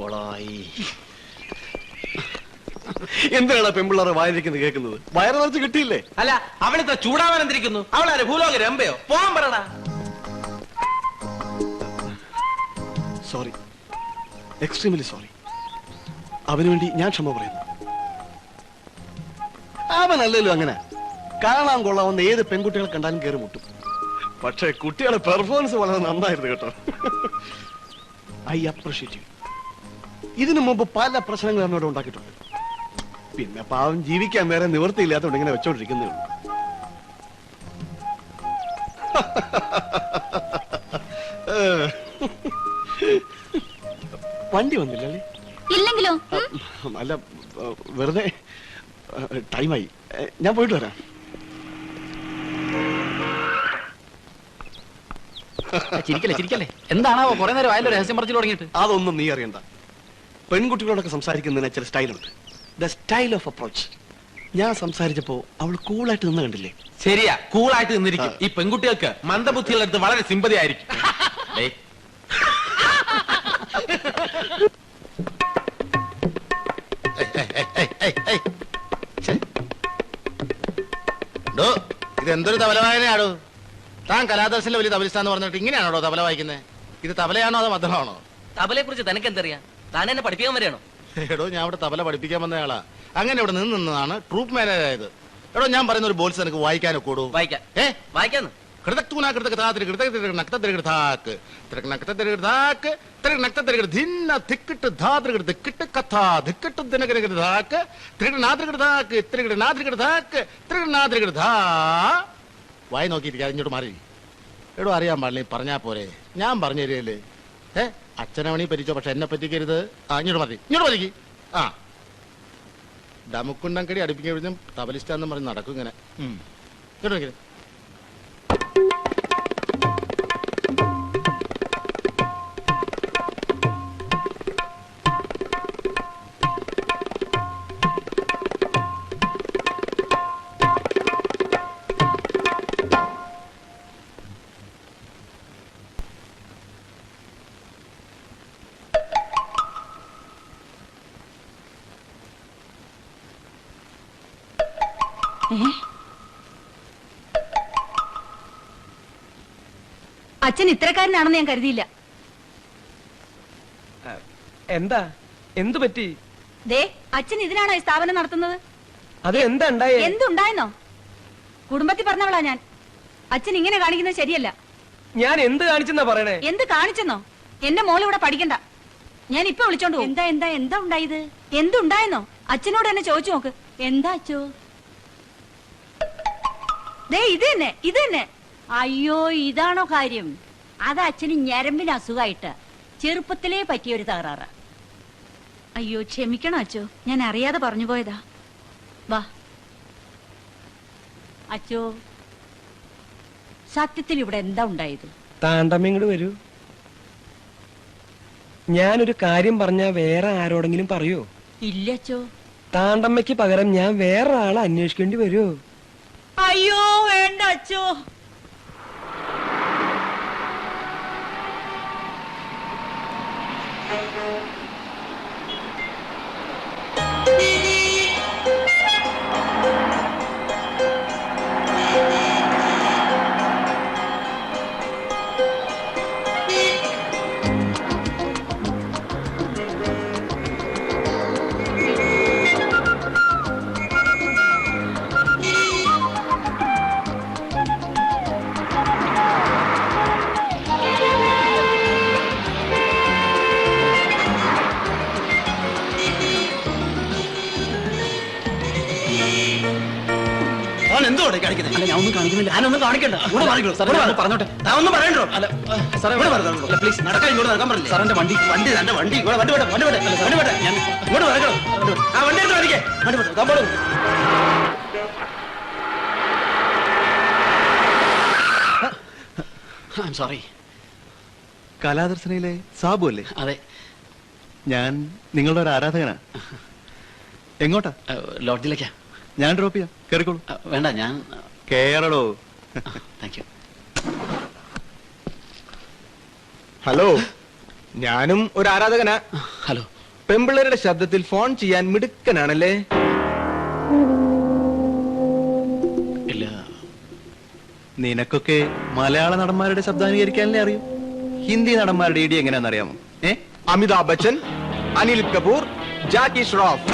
കൊളായി. എന്തിനാണ് പെൺപിള്ളേരെ വായിരിക്കുന്നത് കേൾക്കുന്നത്? വയറ് നിറച്ച് കിട്ടിയില്ലേ? അല്ല, അവളിത്ര ചൂടാവാൻ എന്തിരിക്കുന്നു? അവളാരെ ഭൂലോക രമ്പയോ? പോവാൻ പറടാ. Sorry, extremely sorry. അവന് വേണ്ടി ഞാൻ ക്ഷമ പറയുന്നു. അവനല്ലല്ലോ അങ്ങനെ. കാണാൻ കൊള്ളാവുന്ന ഏത് പെൺകുട്ടികളെ കണ്ടാലും കയറി മുട്ടും. പക്ഷേ കുട്ടികളുടെ പെർഫോമൻസ് വളരെ നന്നായിരുന്നു കേട്ടോ. I appreciate you. ഇതിനു മുമ്പ് പല പ്രശ്നങ്ങൾ എന്നോട് ഉണ്ടാക്കിയിട്ടുണ്ട്. പിന്നെ പാവം ജീവിക്കാൻ വേറെ നിവൃത്തിയില്ലാത്തതുകൊണ്ട് ഇങ്ങനെ വെച്ചോണ്ടിരിക്കുന്നേ ഉള്ളൂ. വണ്ടി വന്നില്ലല്ലേ? ഇല്ലെങ്കിലോ? അല്ല, വെറുതെ ടൈമായി. ഞാൻ പോയിട്ട് വരാം. ചിരിക്കല്ലേ ചിരിക്കല്ലേ. എന്താണാവോ കുറെ നേരം ആയല്ലോ രഹസ്യം പറഞ്ഞു തുടങ്ങിയിട്ട്? അതൊന്നും നീ അറിയണ്ട. പെൺകുട്ടികളോടൊക്കെ സംസാരിക്കുന്നതിന് ചില സ്റ്റൈലുണ്ട്. The style of approach. ഞാൻ സംസാരിച്ചപ്പോ അവൾ കൂളായിട്ട് നിന്ന് കണ്ടില്ലേ? ശരിയാ, കൂളായിട്ട് നിന്നിരിക്കും. ഈ പെൺകുട്ടികൾക്ക് മന്ദബുദ്ധികളുടെ അടുത്ത് വളരെ സിമ്പതി ആയിരിക്കും. ഇതെന്തൊരു തബല വായനയാണോ? താൻ കലാദർശനിലെ വലിയ തബലിസ്ഥാന്ന് പറഞ്ഞിട്ട് ഇങ്ങനെയാണോ തബല വായിക്കുന്നത്? ഇത് തബലയാണോ അതോ മദ്ദളമാണോ? തബലയെ കുറിച്ച് തനിക്ക് എന്തറിയാം? താൻ എന്നെ പഠിപ്പിക്കാൻ വരെയാണോ? എടോ, ഞാൻ ഇവിടെ തബല പഠിപ്പിക്കാൻ വന്നയാളാ. അങ്ങനെ ഇവിടെ നിന്നതാണ് ട്രൂപ്പ് മാനേജ് ആയത്. എടോ, ഞാൻ പറയുന്ന ഒരു ബോൾസ് എനിക്ക് വായിക്കാനൊക്കെ കൂടൂ. വായിക്കാം. വായിക്കാന്ന് വായി നോക്കിയിരിക്കാ. ഇങ്ങോട്ട് മാറി. എടോ, അറിയാൻ പാടില്ല, പറഞ്ഞാ പോരെ. ഞാൻ പറഞ്ഞു തരികയല്ലേ. അച്ഛനവണി പറ്റിച്ചോ, പക്ഷെ എന്നെ പറ്റിക്കരുത്. ഇങ്ങോട്ട് മതി, ഇങ്ങോട്ട് മതിക്ക്. ആ, ഡമുക്കുണ്ടങ്കടി അടുപ്പിക്കഴിഞ്ഞും തബലിസ്റ്റാന്നും പറഞ്ഞ് നടക്കും ഇങ്ങനെ. ഇങ്ങോട്ട് നോക്കിയത്. അച്ഛൻ ഇത്തരക്കാരനാണെന്ന് ഞാൻ കരുതിയില്ല. എന്താ, എന്തു പറ്റി? ദേ, അച്ഛൻ ഇതിനാണോ ഈ സ്ഥാപനം നടത്തുന്നത്? അത് എന്താ ഉണ്ടായേ? എന്തുണ്ടായെന്നോ? കുടുംബത്തിൽ പറഞ്ഞവളാ ഞാൻ. അച്ഛൻ ഇങ്ങനെ കാണിക്കുന്നത് ശരിയല്ല. ഞാൻ എന്ത് കാണിച്ചെന്നാ പറയണേ? എന്ത് കാണിച്ചെന്നോ? എന്റെ മോൾ ഇവിടെ പഠിക്കണ്ട. ഞാൻ ഇപ്പൊ വിളിച്ചോണ്ട് പോകും. എന്താ എന്താ എന്താ ഉണ്ടായത്? എന്തുണ്ടായെന്നോ? അച്ഛനോട് എന്നെ ചോദിച്ചു നോക്ക്. എന്താ അച്ഛോ? ദേ, ഇത് തന്നെ, ഇത് തന്നെ. അയ്യോ, ഇതാണോ കാര്യം? അത് അച്ഛന് ഞരമ്പിന് അസുഖമായിട്ട് ചെറുപ്പത്തിലേ പറ്റിയൊരു തകരാറ്. അയ്യോ ക്ഷമിക്കണം അച്ചോ, ഞാൻ അറിയാതെ പറഞ്ഞു പോയതാ. വാ അച്ചോ, സത്യത്തിൽ ഇവിടെ എന്താ ഉണ്ടായത്? താണ്ടമ്മ ഇങ്ങോട്ട് വരൂ. ഞാനൊരു കാര്യം പറഞ്ഞാ വേറെ ആരോടെങ്കിലും പറയോ? ഇല്ല അച്ചോ. താണ്ടമ്മയ്ക്ക് പകരം ഞാൻ വേറെ ആളെ അന്വേഷിക്കേണ്ടി വരുമോ? അയ്യോ വേണ്ട അച്ചോ. എന്തോടെ കാണിക്കുന്നത്? അല്ല, ഞാൻ ഒന്നും കാണിക്കുന്നില്ല. ഞാനൊന്നും കാണിക്കണ്ട. പറഞ്ഞോട്ടെ. ഒന്നും പറയണ്ടോ? അല്ല സാറേ, പ്ലീസ് നടക്കാൻ ഇങ്ങോട്ട് നടക്കാൻ പറഞ്ഞില്ലേ? സാറിന്റെ വണ്ടി വണ്ടി തന്റെ വണ്ടി വണ്ടി വിട്ടെ വണ്ടി വിട്ടെ വണ്ടി വിട്ടെ. ഞാൻ ഇങ്ങോട്ട് നടക്കണം. ആ വണ്ടി എടുത്ത് വരികെ വണ്ടി വിട്ടെ തമ്പോളും. സോറി. കലാദർശനയിലെ സാബു അല്ലേ? അതെ, ഞാൻ നിങ്ങളുടെ ഒരു ആരാധകനാ. എങ്ങോട്ടാ? ലോഡ്ജിലേക്കാ. ഞാൻ ഡ്രോപ്പ് ചെയ്യാം, കേറിക്കോളൂ. വേണ്ട, ഞാൻ കേറടോ. Thank you. ഹലോ, ഞാനും ഒരു ആരാധകനാ. ഹലോ. പെമ്പിള്ളേരുടെ ശബ്ദത്തിൽ ഫോൺ ചെയ്യാൻ മിടുക്കനാണല്ലേ? ഇല്ല. നിനക്കൊക്കെ മലയാള നടന്മാരുടെ ശബ്ദാനുകരിക്കാനല്ലേ അറിയൂ. ഹിന്ദി നടന്മാരുടെ ഇടി എങ്ങനെയാണെന്നറിയാമോ? അമിതാഭ് ബച്ചൻ, അനിൽ കപൂർ, ജാക്കി ഷ്രോഫ്.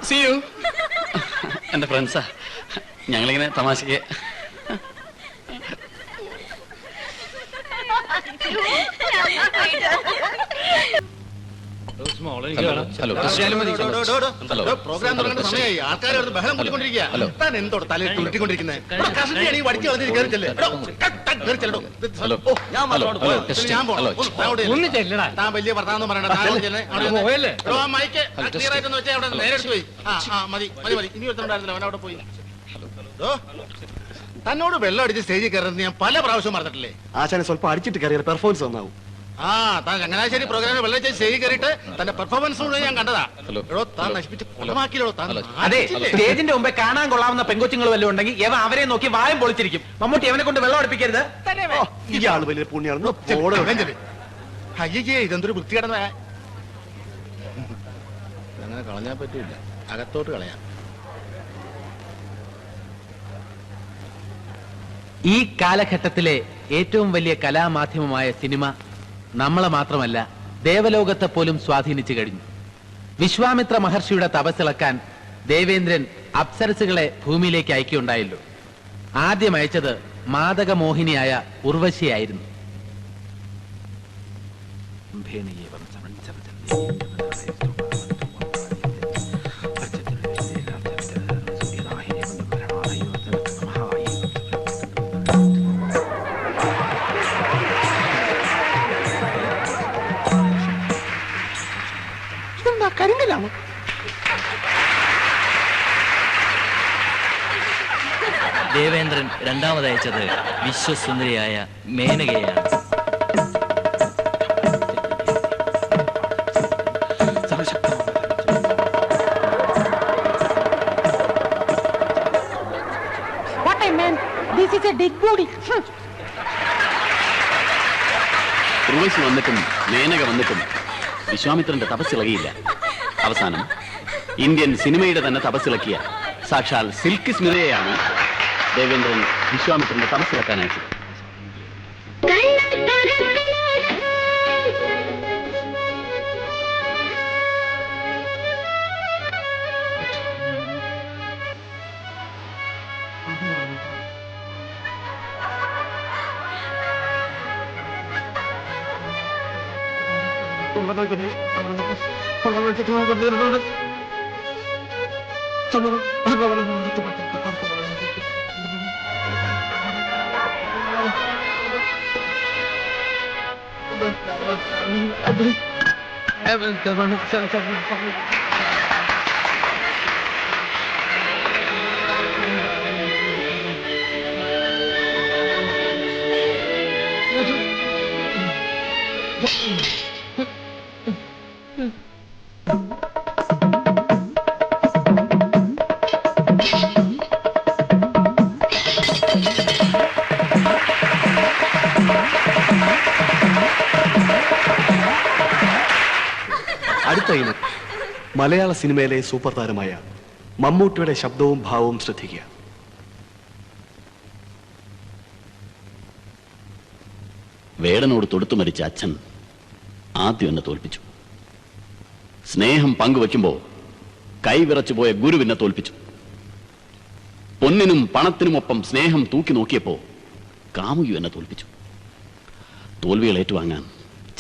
See you. എന്റെ ഫ്രണ്ട്സാ, ഞങ്ങളിങ്ങനെ തമാശക്ക്. പ്രോഗ്രാം തുടങ്ങേണ്ട സമയമായി. ആൾക്കാർ ബഹളം കൂട്ടിക്കൊണ്ടിരിക്കുക. താൻ എന്തോട് തലയിൽ തുരുട്ടിക്കൊണ്ടിരിക്കുന്നത്? താൻ വലിയ വർത്താനം പറയണ്ട. ക്ലിയർ ആയിട്ടെന്ന് വെച്ചാൽ അവിടെ നേരെ എടുത്ത് പോയി. മതി മതി മതി. ഇനി ഒരുത്തണ്ടായിരുന്നില്ല, അവൻ അവിടെ പോയി. തന്നോട് വെള്ളം അടിച്ച് സ്റ്റേജിൽ കയറുന്നത് ഞാൻ പല പ്രാവശ്യം പറഞ്ഞിട്ടില്ലേ? ആശാനെ സ്വല്പം അടിച്ചിട്ട് കയറിയ പെർഫോമൻസ് നന്നാവും. താൻ ചങ്ങനാശ്ശേരി പ്രോഗ്രാമിൽ വെള്ളം സ്റ്റേജിൽ കയറിയിട്ട് തന്റെ പെർഫോമൻസ് ഞാൻ കണ്ടതാ. താൻ നശിപ്പിച്ച് കൊളമാക്കിയോ? അതെ, സ്റ്റേജിന്റെ മുമ്പേ കാണാൻ കൊള്ളാവുന്ന പെങ്കൊച്ചുങ്ങൾ വല്ലതും ഉണ്ടെങ്കിൽ എവ അവരെ നോക്കി വായം പൊളിച്ചിരിക്കും. മമ്മൂട്ടി അവനെ കൊണ്ട് വെള്ളം അടുപ്പിക്കരുത്. ഇയാള് വലിയ പുണ്യാണ്. അയ്യേ, ഇതെന്തൊരു വൃത്തികേടുന്ന. അങ്ങനെ കളഞ്ഞാൻ പറ്റൂല, അകത്തോട്ട് കളയാം. ഈ കാലഘട്ടത്തിലെ ഏറ്റവും വലിയ കലാമാധ്യമമായ സിനിമ നമ്മളെ മാത്രമല്ല ദേവലോകത്തെ പോലും സ്വാധീനിച്ചു കഴിഞ്ഞു. വിശ്വാമിത്ര മഹർഷിയുടെ തപസ്സിളക്കാൻ ദേവേന്ദ്രൻ അപ്സരസുകളെ ഭൂമിയിലേക്ക് അയക്കുകയുണ്ടായല്ലോ. ആദ്യം അയച്ചത് മാദകമോഹിനിയായ ഉർവശിയായിരുന്നു. കരിങ്കലാണ്. ദേവേന്ദ്രൻ രണ്ടാമതയച്ചത് വിശ്വസുന്ദരിയായ മേനകയാണ്. ഉർവശി വന്നിട്ടും മേനക വന്നിട്ടും വിശ്വാമിത്രന്റെ തപസ്സിളകിയില്ല. അവസാനം ഇന്ത്യൻ സിനിമയുടെ തന്നെ തപസ്സിളക്കിയ സാക്ഷാൽ സിൽക്ക് സ്മിതയെയാണ് ദേവേന്ദ്രൻ വിശ്വാമിത്രന്റെ തപസ്സിളക്കാനായിട്ട്. അടുത്ത ഇനം മലയാള സിനിമയിലെ സൂപ്പർ താരമായ മമ്മൂട്ടിയുടെ ശബ്ദവും ഭാവവും ശ്രദ്ധിക്കുക. വേടനോട് തൊടുത്തു മരിച്ച അച്ഛൻ ആദ്യം എന്നെ തോൽപ്പിച്ചു. സ്നേഹം പങ്കുവെക്കുമ്പോ കൈവിറച്ചുപോയ ഗുരുവിനെ തോൽപ്പിച്ചു. പൊന്നിനും പണത്തിനുമൊപ്പം സ്നേഹം തൂക്കി നോക്കിയപ്പോ കാമുകി എന്നെ തോൽപ്പിച്ചു. തോൽവികൾ ഏറ്റുവാങ്ങാൻ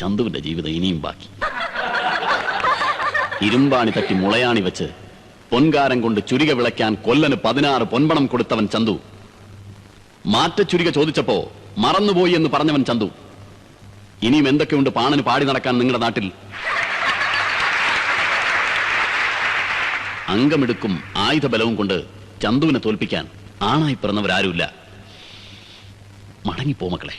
ചന്തുവിന്റെ ജീവിതം ഇനിയും ബാക്കി. ഇരുമ്പാണി തട്ടി മുളയാണി വെച്ച് പൊൻകാരം കൊണ്ട് ചുരിക വിളയ്ക്കാൻ കൊല്ലന് 16 പൊൻപണം കൊടുത്തവൻ ചന്തു. മാറ്റച്ചുരിക ചോദിച്ചപ്പോ മറന്നുപോയി എന്ന് പറഞ്ഞവൻ ചന്തു. ഇനിയും എന്തൊക്കെയുണ്ട് പാണന് പാടി നടക്കാൻ നിങ്ങളുടെ നാട്ടിൽ? അംഗമെടുക്കും ആയുധബലവും കൊണ്ട് ചന്തുവിനെ തോൽപ്പിക്കാൻ ആണായി പിറന്നവരാരുമില്ല. മടങ്ങിപ്പോ മക്കളെ.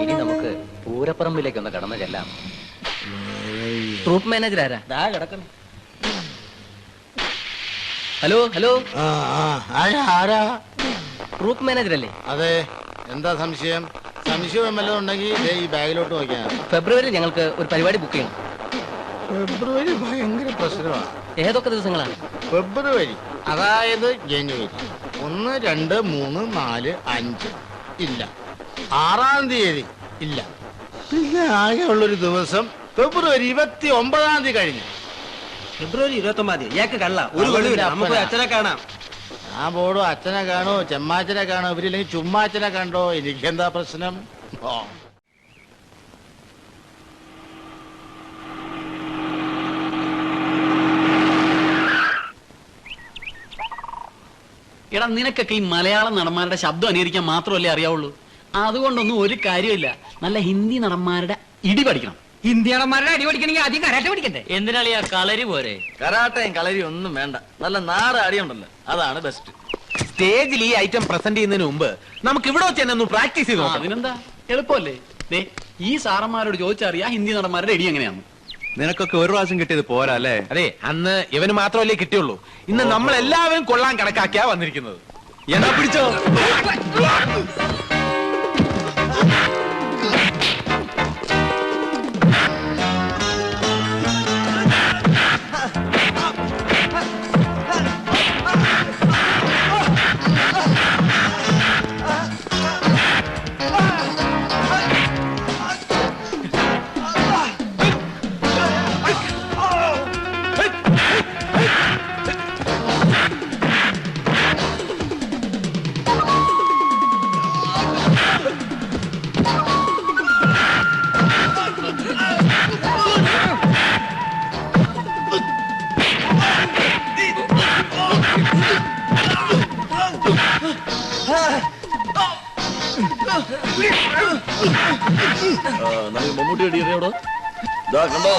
ഇനി നമുക്ക് പൂരപ്പറമ്പിലേക്ക് ഒന്ന് കടന്നു ചെല്ലാം. ട്രൂപ്പ് മാനേജർ ആരാ? കിടക്കണം. ഹലോ ഹലോ, ആരാ? ട്രൂപ്പ് മാനേജർ അല്ലേ? അതെ. എന്താ സംശയം? സംശയം വല്ലതും ഉണ്ടെങ്കിൽ ഈ ബാഗിലോട്ട് നോക്കിയാൽ. ഫെബ്രുവരി ഞങ്ങൾക്ക് ഒരു പരിപാടി ബുക്ക് ചെയ്യണം. ഫെബ്രുവരി ഭയങ്കര പ്രശ്നമാണ്. ഏതൊക്കെ ദിവസങ്ങളാണ്? ഫെബ്രുവരി അതായത് ജനുവരി 1, 2, 3, 4, 5 ഇല്ല. 6-ാം തീയതി ഇല്ല. പിന്നെ ആകെയുള്ളൊരു ദിവസം ഫെബ്രുവരി 29-ാം തീയതി കഴിഞ്ഞു. ഫെബ്രുവരി 29-ാം തീയതി ഇയാൾക്ക് കള്ള ഒരു വെളിവില്ല. നമുക്ക് അച്ഛനെ കാണാം. ഞാൻ പോടോ, അച്ഛനെ കാണോ, ചെമ്മാച്ചനെ കാണോ, ഇവരില്ലെങ്കിൽ ചുമ്മാച്ചനെ കണ്ടോ, എനിക്കെന്താ പ്രശ്നം? എടാ, നിനക്കൊക്കെ ഈ മലയാളം നടന്മാരുടെ ശബ്ദം അനുകരിക്കാൻ മാത്രമല്ലേ അറിയാവുള്ളൂ. അതുകൊണ്ടൊന്നും ഒരു കാര്യമില്ല. നല്ല ഹിന്ദി നടന്മാരുടെ ഇടി പഠിക്കണം. ഹിന്ദി നടന്മാരുടെ അടി പഠിക്കണമെങ്കിൽ ആദ്യം കരാട്ടെ പഠിക്കണ്ടേ? എന്തിനാളിയാ കളരി പോരെ? കരാട്ടയും കളരിയും ഒന്നും വേണ്ട. നല്ല നാട് അടിയുണ്ടല്ലോ, അതാണ് ബെസ്റ്റ്. സ്റ്റേജിൽ ഈ ഐറ്റം പ്രസന്റ് ചെയ്യുന്നതിന് മുമ്പ് നമുക്ക് ഇവിടെ വെച്ച് തന്നെ പ്രാക്ടീസ് ചെയ്ത് നോക്കാം. അതിനെന്താ, എളുപ്പമല്ലേ? ഈ സാറന്മാരോട് ചോദിച്ചറിയാ ഹിന്ദി നടന്മാരുടെ ഇടി എങ്ങനെയാണ്. നിനക്കൊക്കെ ഒരു പ്രാവശ്യം കിട്ടിയത് പോരാ അല്ലേ? അതെ, അന്ന് ഇവന് മാത്രമല്ലേ കിട്ടിയുള്ളൂ. ഇന്ന് നമ്മൾ എല്ലാവരും കൊള്ളാൻ കണക്കാക്കിയാ വന്നിരിക്കുന്നത്. എന്നാ പിടിച്ചോ. മമ്മൂട്ടി അടിയോടോ കണ്ടോ?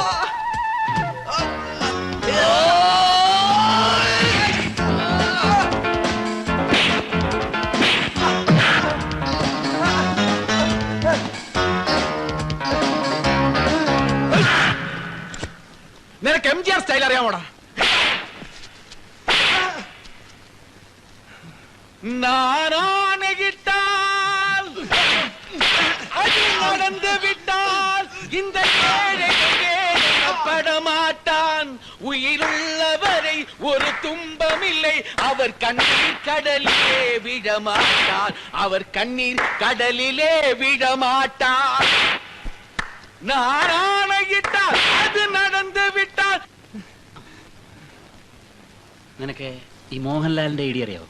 നിനക്ക് MGR സ്റ്റൈൽ അറിയാമോടാ? നാനാണയിട്ടാൽ അത് നടந்து വിട്ടാൽ இந்த படமாட்டான் உயிருள்ளவரை ஒரு துன்பமில்லை அவர் கண்ணீர் கடலிலே விழமாட்டார் அவர் கண்ணீர் கடலிலே விழமாட்டார் நாராயண നിനക്ക് ഈ മോഹൻലാലിന്റെ ഐഡിയ അറിയാവോ?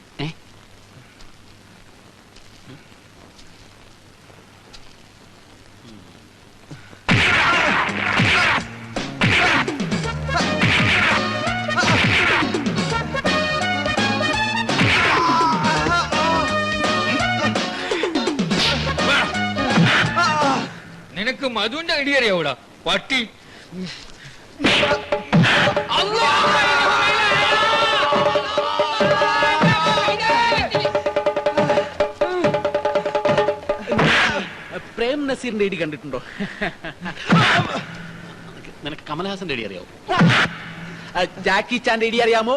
നിനക്ക് മധുവിന്റെ ഐഡിയ അറിയാവൂടാ പട്ടി. പ്രേം നസീറിന്റെ ഐഡി കണ്ടിട്ടുണ്ടോ? നിനക്ക് കമൽഹാസന്റെ ഐഡി അറിയാവോ? ജാക്കി ചാന്റെ ഐഡി അറിയാമോ?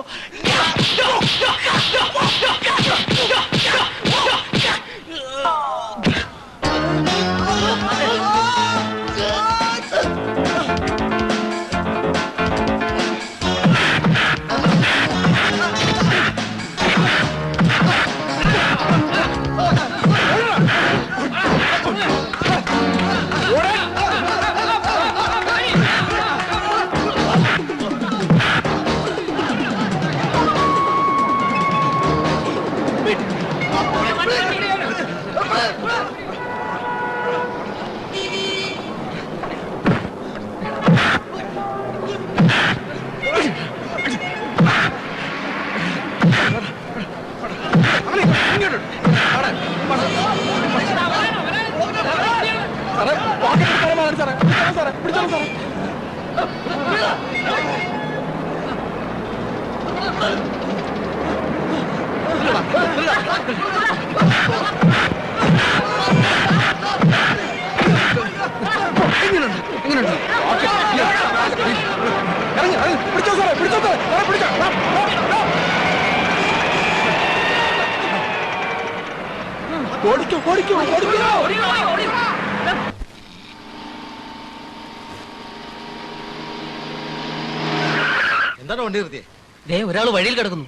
എന്താണ് വണ്ടി നിർത്തിയേ? ദേ ഒരാൾ വഴിയിൽ കിടക്കുന്നു.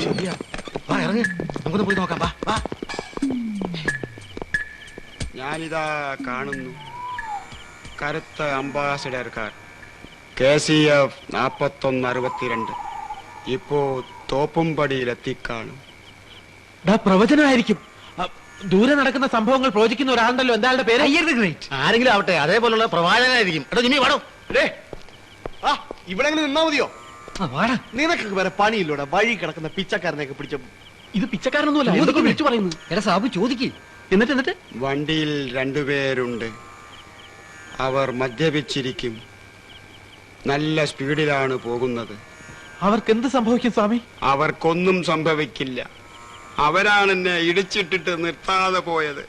ശരിയാ, വാ ഇറങ്ങ്, നമുക്കൊന്ന് പോയി നോക്കാം. വാ വാ. ഞാനിതാ കാണുന്നു കറുത്ത അംബാസിഡർ കാർ KCF 4162 ഇപ്പോ തോപ്പുംപടിയിലെത്തിക്കാണും. പ്രവചനമായിരിക്കും. ദൂരെ നടക്കുന്ന സംഭവങ്ങൾ പ്രവചിക്കുന്ന ഒരാളുണ്ടല്ലോ, എന്താളുടെ പേര്? ആരെങ്കിലും ആവട്ടെ, അതേപോലുള്ള പ്രവാചകനായിരിക്കും. എടാ ജിമ്മി വാടോ. ഇവിടെ എങ്ങനെ നിന്നാ മതിയോ? നിനക്ക് വേറെ പണിയില്ലൂടെ? വഴി കിടക്കുന്ന പിച്ചക്കാരനെയൊക്കെ പിടിച്ച. ഇത് പിച്ചക്കാരനൊന്നുമല്ല, വിളിച്ചു പറയുന്നു. എടാ സാബു ചോദിക്ക്. എന്നിട്ട് വണ്ടിയിൽ 2 പേരുണ്ട്. അവർ മദ്യപിച്ചിരിക്കും. നല്ല സ്പീഡിലാണ് പോകുന്നത്. അവർക്ക് എന്ത് സംഭവിക്കും സ്വാമി? അവർക്കൊന്നും സംഭവിക്കില്ല. അവരാണ് എന്നെ ഇടിച്ചിട്ടിട്ട് നിർത്താതെ പോയത്.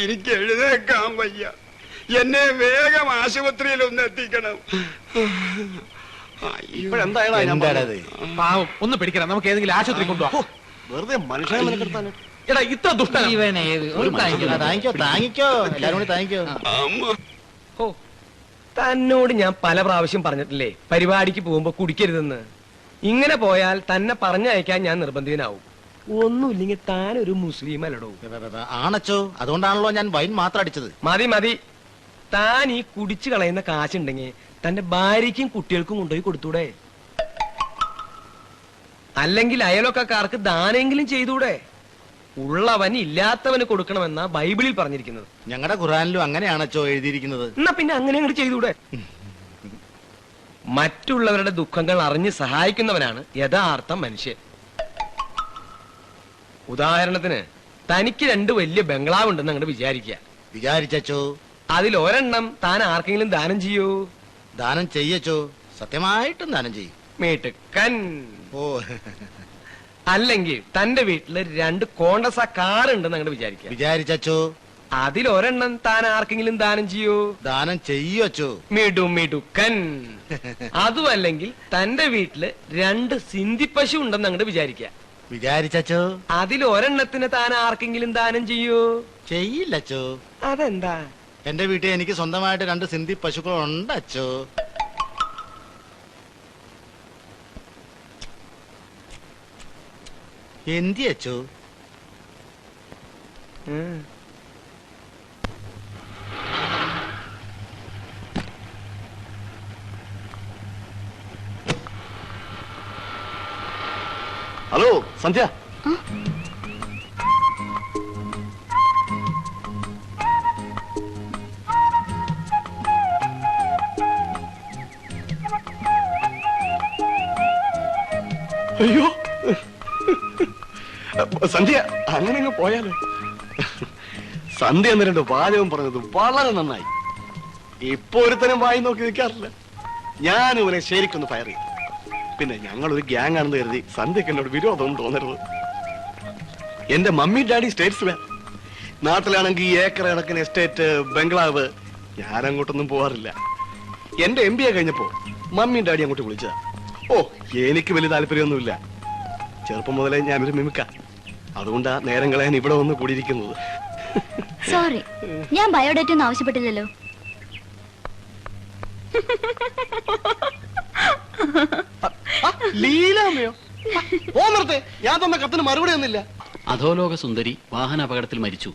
എനിക്ക് എഴുന്നേക്കാൻ വയ്യ. എന്നെ വേഗം ആശുപത്രിയിൽ ഒന്ന് എത്തിക്കണം. പാവം, ഒന്ന് പിടിക്കണം. നമുക്ക് ഏതെങ്കിലും ആശുപത്രി കൊണ്ടുപോകാം. വെറുതെ മനുഷ്യനെ മെനക്കെടുത്താന്. എടാ ഇത്ര ദുഷ്ടന. തന്നോട് ഞാൻ പല പ്രാവശ്യം പറഞ്ഞിട്ടില്ലേ പരിപാടിക്ക് പോകുമ്പോ കുടിക്കരുതെന്ന്. ഇങ്ങനെ പോയാൽ തന്നെ പറഞ്ഞയക്കാൻ ഞാൻ നിർബന്ധിതനാവും. ഒന്നുമില്ലെങ്കിൽ താൻ ഒരു മുസ്ലിം അല്ലടോ. ആണച്ചോ, അതുകൊണ്ടാണല്ലോ ഞാൻ വൈൻ മാത്രം അടിച്ചത്. മതി മതി. താൻ ഈ കുടിച്ചു കളയുന്ന കാശുണ്ടെങ്കിൽ തന്റെ ഭാര്യയ്ക്കും കുട്ടികൾക്കും കൊണ്ടുപോയി കൊടുത്തൂടെ? അല്ലെങ്കിൽ അയലൊക്കാർക്ക് ദാനെങ്കിലും ചെയ്തൂടെ? ഉള്ളവൻ ഇല്ലാത്തവന് കൊടുക്കണമെന്നാ ബൈബിളിൽ പറഞ്ഞിരിക്കുന്നത്. ഞങ്ങളുടെ ഖുറാനിലും അങ്ങനെയാണച്ചോ എഴുതിയിരിക്കുന്നത്. എന്നാ പിന്നെ അങ്ങനെ അങ്ങോട്ട് ചെയ്തൂടെ? മറ്റുള്ളവരുടെ ദുഃഖങ്ങൾ അറിഞ്ഞ് സഹായിക്കുന്നവനാണ് യഥാർത്ഥ മനുഷ്യൻ. ഉദാഹരണത്തിന് തനിക്ക് 2 വലിയ ബംഗ്ലാവ് ഉണ്ടെന്ന് അങ്ങോട്ട് വിചാരിച്ചോ. അതിലൊരെണ്ണം താൻ ആർക്കെങ്കിലും ദാനം ചെയ്യൂ? ദാനം ചെയ്യച്ചോ, സത്യമായിട്ടും ദാനം ചെയ്യും. മേട്ടുക്കൻ. ഓ, അല്ലെങ്കിൽ തന്റെ വീട്ടില് 2 കോണ്ടസ കാർ ഉണ്ടെന്ന് അങ്ങോട്ട് വിചാരിച്ചോ. അതിലൊരെണ്ണം താൻ ആർക്കെങ്കിലും ദാനം ചെയ്യൂ? ദാനം ചെയ്യച്ചോ. മിടുക്കൻ. അതും അല്ലെങ്കിൽ തന്റെ വീട്ടില് 2 സിന്ധി പശു ഉണ്ടെന്ന് അങ്ങോട്ട് വിചാരിച്ചോ. അതിലൊരെണ്ണത്തിന് താൻ ആർക്കെങ്കിലും ദാനം ചെയ്യൂ? ചെയ്യില്ലച്ചോ. അതെന്താ? എന്റെ വീട്ടിൽ എനിക്ക് സ്വന്തമായിട്ട് 2 സിന്ധി പശുക്കൾ ഉണ്ടച്ചോ. എന്തിയച്ചോ? സന്ധ്യ അയ്യോ സന്ധ്യ അങ്ങനെ അങ്ങ് പോയാലോ? സന്ധ്യ എന്ന് 2 വാചകം പറഞ്ഞത് വളരെ നന്നായി. ഇപ്പൊ ഒരുത്തനും വായി നോക്കി നിൽക്കാറില്ല. ഞാൻ ഇവനെ ശരിക്കൊന്ന് ഫയർ ചെയ്യും. പിന്നെ ഞങ്ങളൊരു ഗ്യാങ് ആണെന്ന് കരുതി സന്ധ്യക്ക് എന്നോട് വിരോധമൊന്നും തോന്നരുത്. എന്റെ മമ്മി ഡാഡി സ്റ്റേറ്റ്സിലാ. നാട്ടിലാണെങ്കിൽ ഏക്കർ കണക്കിന് എസ്റ്റേറ്റ്, ബംഗ്ലാവ്. ഞാൻ അങ്ങോട്ടൊന്നും പോവാറില്ല. എന്റെ MBA കഴിഞ്ഞപ്പോ മമ്മിയും ഡാഡി അങ്ങോട്ട് വിളിച്ചതാ. ഓ, എനിക്ക് വലിയ താല്പര്യമൊന്നുമില്ല. ചെറുപ്പം മുതലേ ഞാനൊരു മിമിക്ക. അതുകൊണ്ടാ നേരം കളയാൻ ഇവിടെ വന്ന് കൂടിയിരിക്കുന്നത്. സോറി, ഞാൻ ബയോഡേറ്റ ഒന്നും ആവശ്യപ്പെട്ടില്ലല്ലോ. ലീലാമ്മയോ? ഓർമ്മത്തെ ഞാൻ തന്ന കത്തിന് മറുപടി ഒന്നില്ല. അധോലോക സുന്ദരി വാഹനാപകടത്തിൽ മരിച്ചു.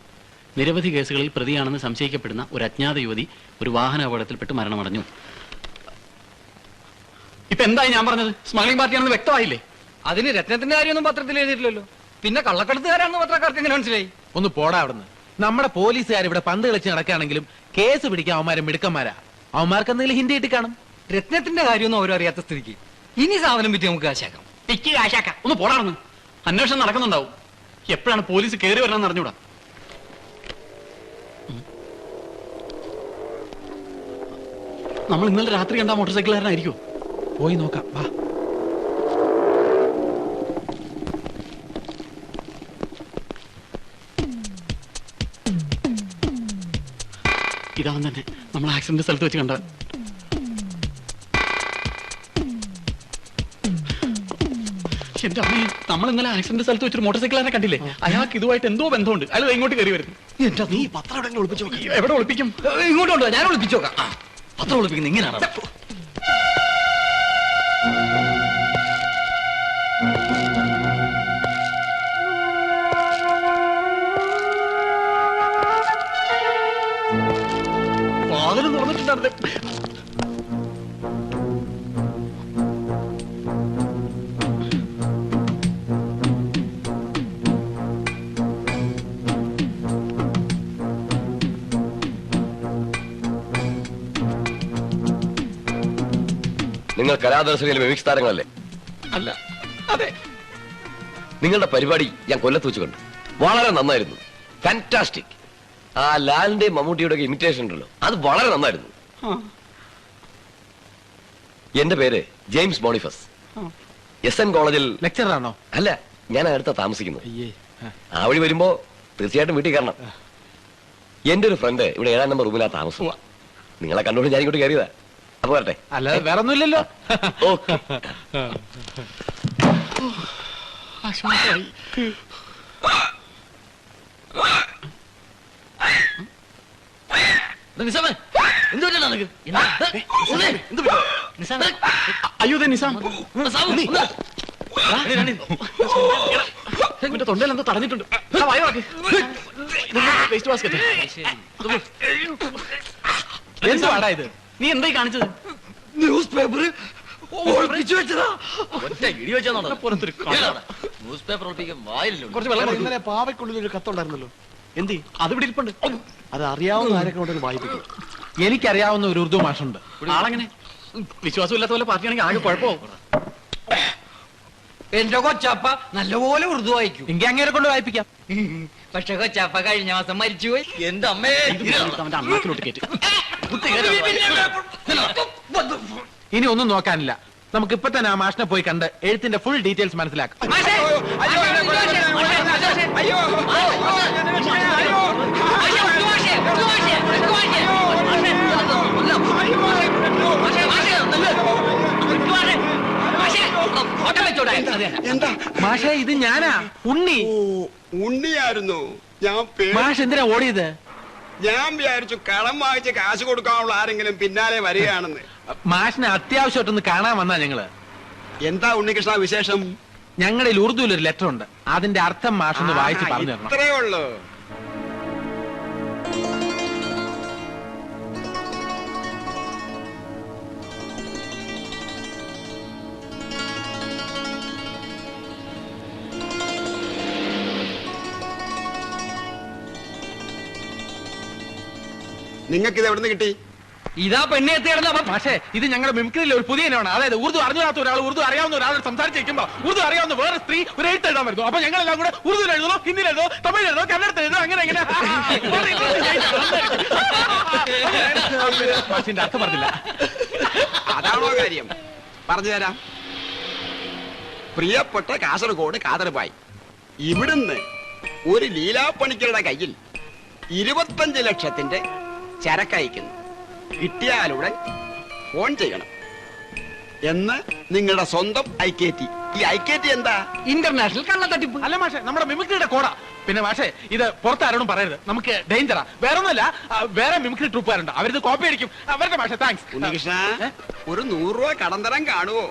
നിരവധി കേസുകളിൽ പ്രതിയാണെന്ന് സംശയിക്കപ്പെടുന്ന ഒരു അജ്ഞാത യുവതി ഒരു വാഹനാപകടത്തിൽപ്പെട്ട് മരണമടഞ്ഞു. ഇപ്പൊ എന്തായി ഞാൻ പറഞ്ഞത്? സ്മഗ്ലിംഗ് പാർട്ടിയാണെന്ന് വ്യക്തമായില്ലേ? അതിന് രത്നത്തിന്റെ കാര്യമൊന്നും പത്രത്തിൽ എഴുതിയിട്ടില്ലല്ലോ. പിന്നെ കള്ളക്കടത്തുകാരാണെന്ന് പത്രക്കാർക്ക് എങ്ങനെ മനസ്സിലായി? ഒന്ന് പോടാ അവിടുന്ന്. നമ്മുടെ പോലീസുകാർ ഇവിടെ പന്ത് കളിച്ച് നടക്കുകയാണെങ്കിലും കേസ് പിടിക്കാൻ അവന്മാരെ മിടുക്കന്മാരാ. അവന്മാർക്ക് എന്തെങ്കിലും ഹിന്ദി ഇട്ട് കാണും. രത്നത്തിന്റെ കാര്യമൊന്നും അവരും അറിയാത്ത സ്ഥിതിക്ക് ഇനി സാധനം വിറ്റ് നമുക്ക് കാശാക്കാം. പിക്ക് കാശാക്കാം. ഒന്ന് പോടാണെന്ന്. അന്വേഷണം നടക്കുന്നുണ്ടാവും. എപ്പോഴാണ് പോലീസ് കയറി വരണമെന്ന് അറിഞ്ഞൂടാ. നമ്മൾ ഇന്നലെ രാത്രി കണ്ട മോട്ടോർ സൈക്കിളുകാരനായിരിക്കും. പോയി നോക്കാം, വാ. ഇതാവൻ തന്നെ നമ്മൾ ആക്സിഡന്റ് സ്ഥലത്ത് വെച്ച് കണ്ട. എന്റെ അമ്മേ, നമ്മൾ ഇന്നലെ ആക്സിഡന്റ് സ്ഥലത്ത് വെച്ചൊരു മോട്ടോർ സൈക്കിളാരെ കണ്ടില്ലേ? അയാൾക്ക് ഇതുമായിട്ട് എന്തോ ബന്ധമുണ്ട്. അയാൾ ഇങ്ങോട്ട് കയറി വരുന്നു. നീ പത്രം എവിടെ ഒളിപ്പിച്ചു? എവിടെ ഒളിപ്പിക്കും? ഇങ്ങോട്ട് കൊണ്ടുവാ, ഞാൻ ഒളിപ്പിച്ചു നോക്കാം. പത്രം ഒളിപ്പിക്കുന്നത് ഇങ്ങനെയാണ്. വാതിലും തുറന്നിട്ടുണ്ടായിരുന്നേ. നിങ്ങൾ കലാദർശനിലെ മിമിക്സ് താരങ്ങളല്ലേ? അല്ല. അതെ. നിങ്ങളുടെ പരിപാടി ഞാൻ കൊല്ലത്ത് വെച്ച് കണ്ടു. വളരെ നന്നായിരുന്നു. ഫാന്റാസ്റ്റിക്. ആ ലാലിന്റെ മമ്മൂട്ടിയുടെ ഇമിറ്റേഷൻ ഉണ്ടല്ലോ, അത് വളരെ നന്നായിരുന്നു. എന്റെ പേര് ജെയിംസ് ബോണിഫസ്. SN കോളേജിൽ ലെക്ചറർ ആണോ? അല്ല, ഞാൻ അടുത്ത താമസിക്കുന്നത്. ആ വഴി വരുമ്പോ തീർച്ചയായിട്ടും വീട്ടിൽ കയറണം. എന്റെ ഒരു ഫ്രണ്ട് ഇവിടെ 7ാം നമ്പർ റൂമിലാ താമസം. നിങ്ങളെ കണ്ടുകൊണ്ട് ഞാൻ ഇങ്ങോട്ട് കയറിയതാ. അപ്പൊ വരട്ടെ. അല്ലാതെ വേറെ ഒന്നുമില്ലല്ലോ. അയ്യോ നിസാം, തൊണ്ടയിൽ എന്തോ തടഞ്ഞിട്ടുണ്ട്. Waste basket. എന്തുവാടാ ഇത്? നീ എന്തായി കാണിച്ചത്? ന്യൂസ് പേപ്പർ ഒളിപ്പിച്ചു വെച്ചതാ. ന്യൂസ് പേപ്പർ ഒളിപ്പിക്കാൻ വായില്ലോ. കുറച്ച് വെള്ളം കൊടുക്ക്. ഇന്നലെ പാവയ്ക്കുള്ളിൽ ഒരു കത്തുണ്ടായിരുന്നല്ലോ. എന്തി? അത് ഇവിടെ ഇരിപ്പുണ്ട്. അത് അറിയാവുന്ന ആരൊക്കെ ഉണ്ടെന്ന് വായിപ്പിക്കും. എനിക്കറിയാവുന്ന ഒരു ഉറുദു മാഷുണ്ട്. ആളെങ്ങനെ? വിശ്വാസമില്ലാത്ത പോലെ പാർട്ടിയാണെങ്കിൽ ആകെ കുഴപ്പമാവും. എന്റെ കൊച്ചാപ്പ നല്ലപോലെ ഉറുദു വായിക്കും. എങ്കിൽ അങ്ങേരെ കൊണ്ട് വായിപ്പിക്കാം. പക്ഷെ കൊച്ചാപ്പ കഴിഞ്ഞ മാസം മരിച്ചുപോയി. എന്റെ അമ്മേ, അവന്റെ അണ്ണാക്കിലോട്ട് കയറ്റി. ഇനി ഒന്നും നോക്കാനില്ല. നമുക്ക് ഇപ്പൊ തന്നെ ആ മാഷിനെ പോയി കണ്ട് എഴുത്തിന്റെ ഫുൾ ഡീറ്റെയിൽസ് മനസ്സിലാക്കാം. മാഷേ, ഇത് ഞാനാ, ഉണ്ണി. ഉണ്ണിയായിരുന്നു. മാഷ് എന്തിനാ ഓടിയത്? ഞാൻ വിചാരിച്ചു കടം വാങ്ങിച്ച് കാശ് കൊടുക്കാനുള്ള ആരെങ്കിലും പിന്നാലെ വരികയാണെന്ന്. മാഷിനെ അത്യാവശ്യമായിട്ടൊന്ന് കാണാൻ വന്നാ ഞങ്ങള്. എന്താ ഉണ്ണികൃഷ്ണ വിശേഷം? ഞങ്ങളുടെ ഉറുദുവിൽ ഒരു ലെറ്റർ ഉണ്ട്. അതിന്റെ അർത്ഥം മാഷൊന്ന് വായിച്ച് പറഞ്ഞു തരണം. ഇത്രേ ഉള്ളൂ. നിങ്ങൾക്ക് ഇത് എവിടുന്ന് കിട്ടി? ഇതാ പെണ്ണെ എത്തിയിടുന്ന പക്ഷേ ഇത് ഞങ്ങളുടെ മിമിക്രിയിലെ ഒരു പുതിയ ഇനമാണ്. അതായത് ഉറുദു അറിഞ്ഞാത്ത ഒരാൾ ഉറുദു അറിയാവുന്ന ഒരാൾ സംസാരിച്ചിരിക്കുമ്പോ ഉറുദു അറിയാവുന്ന വേറെ സ്ത്രീ ഒരു എഴുത്ത് എഴുതാൻ വരുന്നു. അപ്പൊ ഞങ്ങളെല്ലാം കൂടെ ഉറുദുവിൽ എഴുതുന്നു, ഹിന്ദിയിൽ എഴുതുന്നു, തമിഴിൽ എഴുതുന്നു, കന്നഡത്തിൽ എഴുതുന്നു, അങ്ങനെ എങ്ങനെ അർത്ഥം പറഞ്ഞില്ല. അതാണോ കാര്യം? പറഞ്ഞു തരാം. പ്രിയപ്പെട്ട കാസർഗോഡ് കാതർബായി, ഇവിടുന്ന് ഒരു ലീലാപ്പണിക്കരുടെ കയ്യിൽ 25 ലക്ഷത്തിന്റെ ചരക്കയക്കുന്നു. കിട്ടിയാലുടൻ ഫോൺ ചെയ്യണം എന്ന് നിങ്ങളുടെ സ്വന്തം ഐക്കേറ്റി. ഈ ഐക്കേറ്റി എന്താ? ഇന്റർനാഷണൽ കള്ളത്തട്ടിപ്പ്. അല്ല മാഷെ, നമ്മുടെ മിമിക്രിയുടെ കോഡാ. പിന്നെ മാഷെ, ഇത് പുറത്താരോടും പറയരുത്, നമുക്ക് ഡേഞ്ചറാ. വേറെ ഒന്നുമല്ല, വേറെ മിമിക്രി ട്രൂപ്പുകാരുണ്ട്, അവരിത് കോപ്പി അടിക്കും. അവരുടെ മാഷെ താങ്ക്സ്. ഉണ്ണികൃഷ്ണ, ഒരു 100 രൂപ കടം തരാൻ കാണുവോ?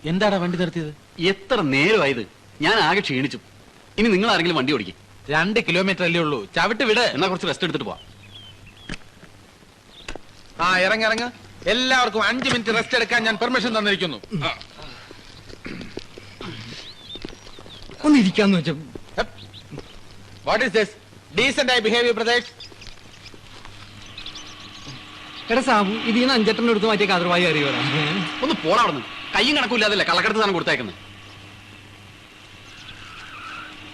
എന്താടാ വണ്ടി നിർത്തിയത്? എത്ര നേരമായത്? ഞാൻ ആകെ ക്ഷീണിച്ചു. ഇനി നിങ്ങൾ ആരെങ്കിലും വണ്ടി ഓടിക്കും. 2 കിലോമീറ്റർ അല്ലേ ഉള്ളൂ, ചവിട്ട് വിട്. എന്നാ കുറച്ച് റെസ്റ്റ് എടുത്തിട്ട് പോവാം. ആ ഇറങ്ങ. എല്ലാവർക്കും 5 മിനിറ്റ് റെസ്റ്റ് എടുക്കാൻ ഞാൻ പെർമിഷൻ തന്നിരിക്കുന്നു. ഒന്ന് ഇരിക്കാന്ന് വെച്ച. What is this? ഡീസന്റ് ആയി ബിഹേവ് യു ബ്രദേഴ്സ്. എടാ സാബു, ഇതിന്ന് 5 എടുത്ത് മാറ്റിയ കാതർവായി അറിയോ? ഒന്ന് പോടാ അവിടുന്ന്. കയ്യും കണക്കൂല്ലാതല്ലേ കള്ളക്കടത്ത് സാധനം കൊടുത്തേക്കുന്നത്.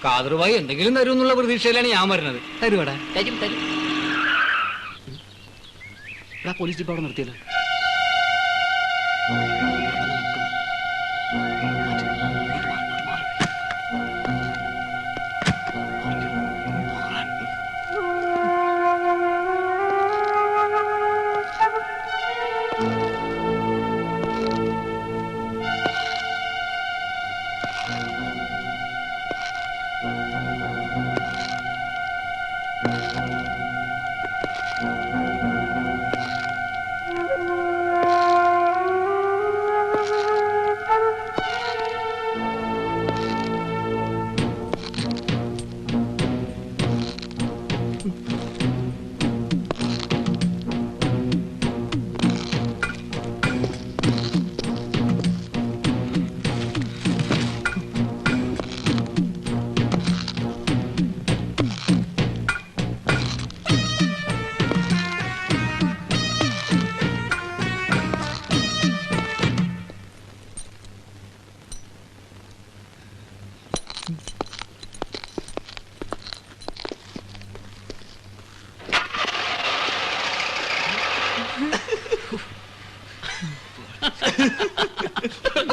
കാതർവായി എന്തെങ്കിലും തരും എന്നുള്ള പ്രതീക്ഷയിലാണ് ഞാൻ വരുന്നത്. തരുവാടാ? തരും. പോലീസ് ഡിപ്പാർട്ട് നിർത്തിയല്ലോ.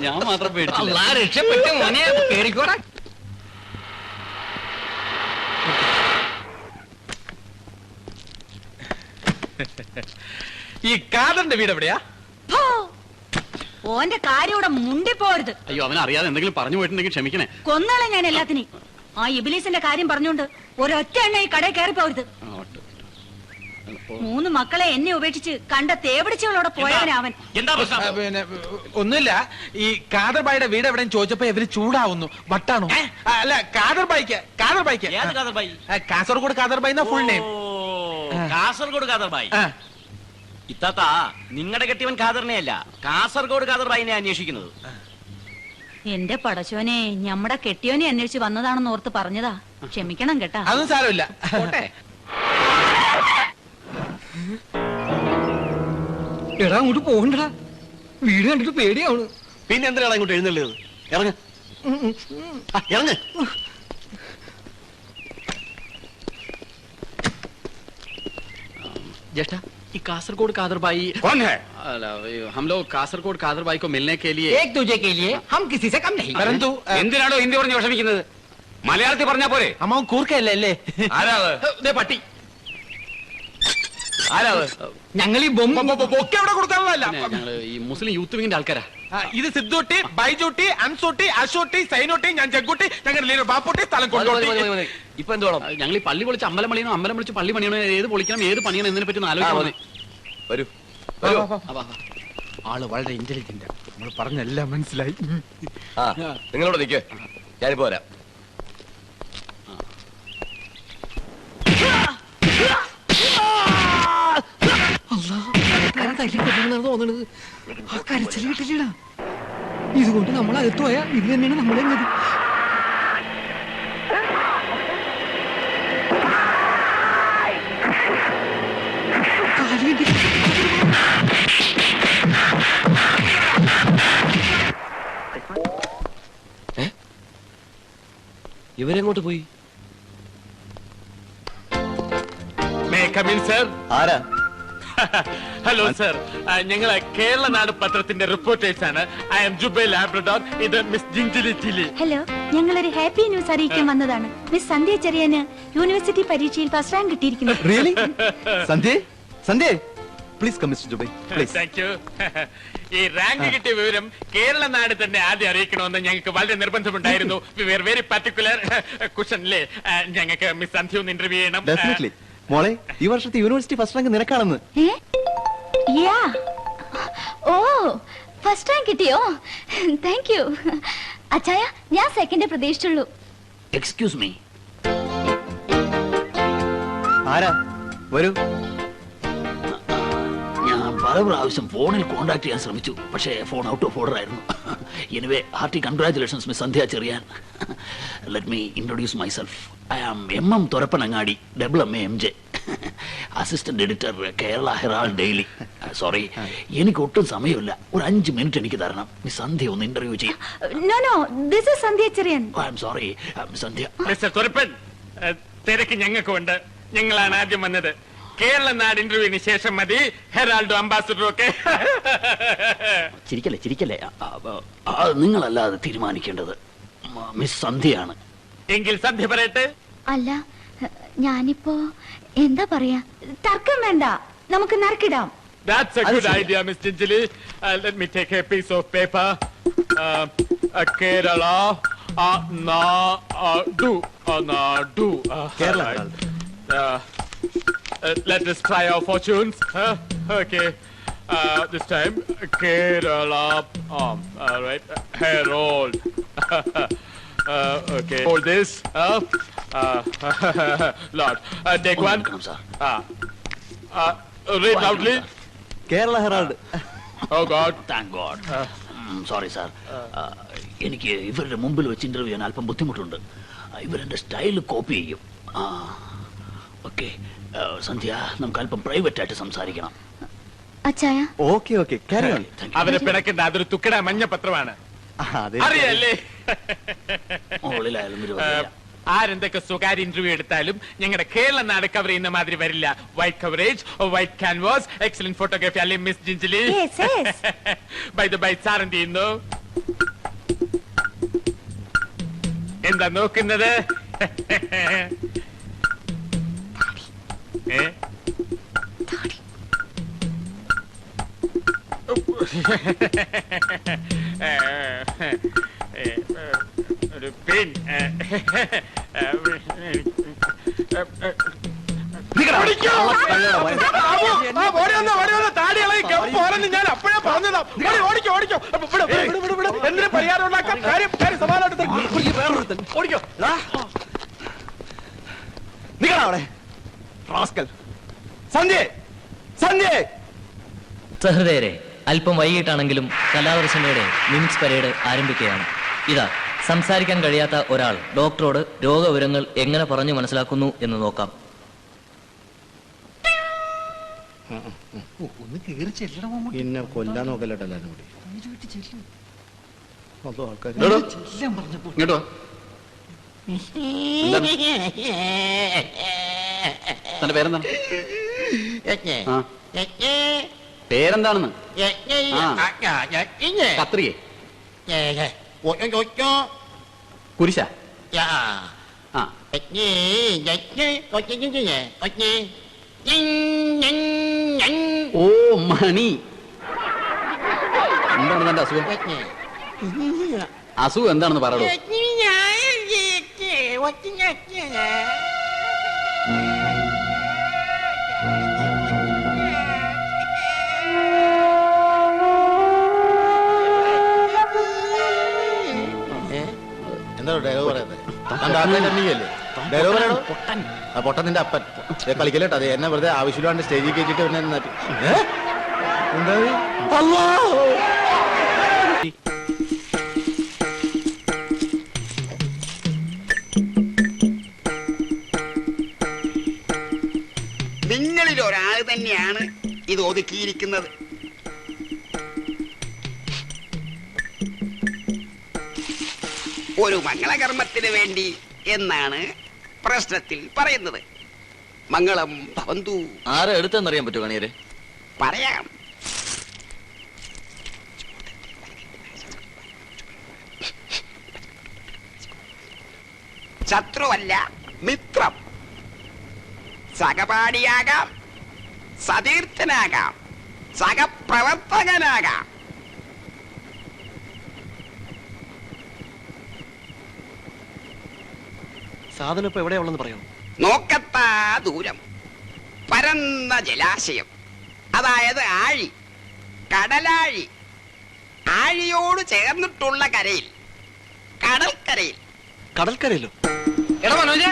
ഞാൻ മാത്രം പേടിച്ചില്ല. രക്ഷപ്പെട്ട മോനെ, കേറിക്കോടാ. ഈ കാതറിന്റെ വീട് എവിടെയാ? ഓന്റെ കാര്യം ഇവിടെ മുണ്ടിപ്പോരുത്. അയ്യോ, അവനറിയാതെ എന്തെങ്കിലും പറഞ്ഞു പോയിട്ടുണ്ടെങ്കിൽ ക്ഷമിക്കണേ. കൊന്നാളെ ഞാൻ എല്ലാത്തിനെയും. ആ ഇബിലീസിന്റെ കാര്യം പറഞ്ഞോണ്ട് ഒരൊറ്റ എണ്ണ ഈ കടയിൽ കയറിപ്പോരുത്. 3 മക്കളെ എന്നെ ഉപേക്ഷിച്ച് കണ്ട തേവിടിച്ചവളോടെ പോയവനാവൻ. പിന്നെ ഒന്നുമില്ല, ഈ കാദർബായിയുടെ വീട് എവിടെയും ചോദിച്ചപ്പോ ഇവര് ചൂടാവുന്നു. വട്ടാണോ? അല്ല, കാദർബായിക്ക് കാസർഗോഡ് കാദർബായി എന്നാ ഫുൾ നെയിം. കാസർഗോഡ് കാദർബായി. ഇത്താത്ത, നിങ്ങളുടെ കെട്ടിയവൻ ഖാദറിനെയല്ല, കാസർഗോഡ് കാദർബായിനെ അന്വേഷിക്കുന്നത്. എന്റെ പടച്ചോനെ, ഞമ്മടെ കെട്ടിയോനെ അന്വേഷിച്ച് വന്നതാണെന്ന് ഓർത്ത് പറഞ്ഞതാ. ക്ഷമിക്കണം കേട്ടാ. അതൊന്നും സാരമില്ല. എടാ അങ്ങോട്ട് പോകണ്ടടാ, വീട് കണ്ടിട്ട് പേടിയാവണ്. പിന്നെ എന്തിനാണ് അങ്ങോട്ട് എഴുന്നള്ളിയത്? ഇറങ്ങ. ज्येष्ठा, ये कासरगोड कादरबाई कौन है? हम लोग कासरगोड कादरबाई को मिलने के लिए एक दूजे के लिए हम किसी से कम नहीं. परंतु എന്തിനാണോ ഹിന്ദി പറഞ്ഞ് വിഷമിക്കുന്നത്? മലയാളത്തിൽ പറഞ്ഞാ പോരെ? അമ്മ കൂർക്കല്ലേ? ആരാ പട്ടി? ആരാ? ഞങ്ങൾ ഈ ബൊക്കെ എവിടെ കൊടുക്കാനുള്ളതല്ല, ഈ മുസ്ലിം യൂത്ത് വിങ്ങിന്റെ ആൾക്കാരാ. ഇത് സിദ്ധൂട്ടി, ബൈജൂട്ടി, അൻസൂട്ടി, അശോട്ടി, സൈനോട്ടി, ഞാൻ ജഗ്ഗുട്ടി, ഞങ്ങളുടെ ബാപ്പൂട്ടി, സ്ഥലം കൊണ്ടോട്ടി. ഇപ്പൊ എന്ത് വേണം? ഞങ്ങൾ ഈ പള്ളി പൊളിച്ച് അമ്പലം പണിയണോ, അമ്പലം പൊളിച്ച് പള്ളി പണിയണോ, ഏത് പൊളിക്കണം, ഏത് പണിയണം എന്നതിനെ പറ്റി ആലോചിക്കണം. വരൂ. ആള് വളരെ ഇന്റലിജന്റ്, നമ്മൾ പറഞ്ഞെല്ലാം മനസ്സിലായി. നിങ്ങളോട് നിൽക്കേ, ഞാനിപ്പോ വരാം. തല്ലി കൊല്ലണമെന്നാണ് തോന്നണത്. ആ കരച്ചിൽ കിട്ടില്ലടാ. ഇതുകൊണ്ട് നമ്മൾ അകത്ത് പോയാ ഇത് തന്നെയാണ് നമ്മളെ ഗതി. ഇവരെങ്ങോട്ട് പോയി? ആരാ? ഹലോ സർ, ഞങ്ങള് കേരളനാട് പത്രത്തിന്റെ റിപ്പോർട്ടേഴ്സ് ആണ്. I am Jubail Labrador. ഇത് മിസ് ജിഞ്ചിലി ചിലി. ഹലോ, ഞങ്ങളൊരു ഹാപ്പി ന്യൂസ് അറിയിക്കാൻ വന്നതാണ്. മിസ് സന്ധ്യ ചെറിയാന് യൂണിവേഴ്സിറ്റി പരീക്ഷയിൽ ഫസ്റ്റ് റാങ്ക് കിട്ടിയിരിക്കുന്നു. Please come Mister Jubail, please. Thank you. ഈ റാങ്ക് കിട്ടിയ വിവരം കേരളനാട് തന്നെ ആദ്യം അറിയിക്കണമെന്ന് ഞങ്ങൾക്ക് വളരെ നിർബന്ധമുണ്ടായിരുന്നു. We ver very particular. കുഷനിലെ ഞങ്ങൾക്ക് മിസ് സന്ധ്യ ഒന്ന് ഇന്റർവ്യൂ ചെയ്യണം. ഡെഫിനറ്റ്ലി. മോളെ, ഈ വർഷത്തെ യൂണിവേഴ്സിറ്റി ഫസ്റ്റ് റാങ്ക് നിനക്കാണെന്ന്. ഓ, ഫസ്റ്റ് റാങ്ക് കിട്ടിയോ? Thank you. അച്ചായ, ഞാൻ സെക്കൻഡ് പ്രതീക്ഷിച്ചുള്ളൂ. Excuse me. ആരാ? വരൂ. ഞാൻ പല പ്രാവശ്യം ഫോണിൽ കോണ്ടാക്ട് ചെയ്യാൻ ശ്രമിച്ചു, പക്ഷേ ഫോൺ ഔട്ട് ഓഫ് ഓർഡർ ആയിരുന്നു. Anyway, hearty congratulations miss Sandhya Cherian. Let me introduce myself. I am MM Thurappanangadi, MA MJ, assistant editor, Kerala Herald Daily. Sorry, എനിക്ക് ഒട്ടും സമയമില്ല. ഒരു 5 മിനിറ്റ് എനിക്ക് തരണം. മിസ് സന്ധ്യ ഒന്ന് ഇന്റർവ്യൂ ചെയ്യും. സോറി സന്ധ്യ. മിസ്റ്റർ തുരപ്പൻ, തിരക്ക് ഞങ്ങൾക്കുണ്ട്. ഞങ്ങളാണ് ആദ്യം വന്നത്. കേരളനാട് ഇന്റർവ്യൂവിന് ശേഷം മതി ഹെറാൾഡോ അംബാസഡറും ഒക്കെ. ചിരിക്കല്ലേ. നിങ്ങളല്ല അത് തീരുമാനിക്കേണ്ടത്, മിസ് സന്ധ്യയാണ്. എങ്കിൽ സന്ധ്യ പറയട്ടെ. അല്ല, ഞാനിപ്പോ എന്താ പറയാ? തർക്കം വേണ്ട, നമുക്ക് നറുക്കിടാം. That's a good idea, Miss Jinjili. Let me take a piece of paper. Kerala, Nadu. Kerala. Let us try our fortunes. Okay. This time, Kerala. All right. Herald. Okay. Hold this. Lord. Take one. Read loudly. Kerala Herald. Oh God. Thank God. Sorry, sir. എനിക്ക് ഇവരുടെ മുമ്പിൽ വെച്ച് interview ചെയ്യാൻ അല്പം ബുദ്ധിമുട്ടുണ്ട്. ഇവരുടെ style copy ചെയ്യും. Okay സന്ധ്യ, നമുക്ക് അല്പം പ്രൈവറ്റ് ആയിട്ട് സംസാരിക്കണം. അച്ചായ. ഓക്കെ. അവരെ പിടക്കണ്ട, അതൊരു തുക്കട മഞ്ഞ പത്രമാണ്. അറിയല്ലേ? ആരെന്തൊക്കെ സ്വകാര്യ ഇന്റർവ്യൂ എടുത്താലും ഞങ്ങളുടെ കേരളനാട് കവർ ചെയ്യുന്ന മാതിരി വരില്ല. White coverage, white canvas, excellent photography അല്ലേ Miss Jinjili? By the by, sir എന്ത് ചെയ്യുന്നു? എന്താ നോക്കുന്നത്? ഒരു പെൻ. ഞാൻ അപ്പോഴേ പറഞ്ഞതാ. ഓടിക്കോ. എന്തിനു പരിഹാരം ഉണ്ടാക്കാം? കാര്യം സമാധാനത്തിൽ ഓടിക്കോ. സഹൃദയരെ, അല്പം വൈകിട്ടാണെങ്കിലും കലാദർശനയുടെ മിമിക്സ് പരേഡ് ആരംഭിക്കുകയാണ്. ഇതാ, സംസാരിക്കാൻ കഴിയാത്ത ഒരാൾ ഡോക്ടറോട് രോഗവിവരങ്ങൾ എങ്ങനെ പറഞ്ഞു മനസ്സിലാക്കുന്നു എന്ന് നോക്കാം. പിന്നെ കൊല്ലാൻ നോക്കല്ലോ എല്ലാരും കൂടി. ഇങ്ങോട്ടോ. തന്റെ പേരെന്താണ്? പേരെന്താണെന്ന്? കത്രിയെ? കുരിശ? ഓ, മണി. എന്താണ് തന്റെ അസുഖം? അസുഖം എന്താണെന്ന് പറയടോ. എന്താ ഡയലോഗ് പറയുന്നത്? പൊട്ടൻ നിന്റെ അപ്പൻ കളിക്കല്ലേട്ടോ. അത് എന്നെ വെറുതെ ആവശ്യമില്ലാണ്ട് സ്റ്റേജിൽ കയറ്റിട്ട് നിങ്ങളിൽ ഒരാൾ തന്നെയാണ് ഇത് ഒതുക്കിയിരിക്കുന്നത്. ഒരു മംഗളകർമ്മത്തിന് വേണ്ടി എന്നാണ് പ്രശ്നത്തിൽ പറയുന്നത്. മംഗളം ഭവന്തു. ആരാ എടുത്തെന്നറിയാൻ പറ്റുമോ കണിയരെ? പറയാം. ശത്രുവല്ല, മിത്രം. സഹപാഠിയാകാം, സതീർത്ഥനാകാം, സഹപ്രവർത്തകനാകാം. സാധനം ഇപ്പൊ എവിടെയാ ഉള്ളെന്ന് പറയാം. നോക്കത്താ ദൂരം പരന്ന ജലാശയം, അതായത് ആഴി, കടലാഴി. ആഴിയോട് ചേർന്നിട്ടുള്ള കരയിൽ, കടൽക്കരയിൽ. കടൽക്കരയിലോ? എടാ മനോജ്,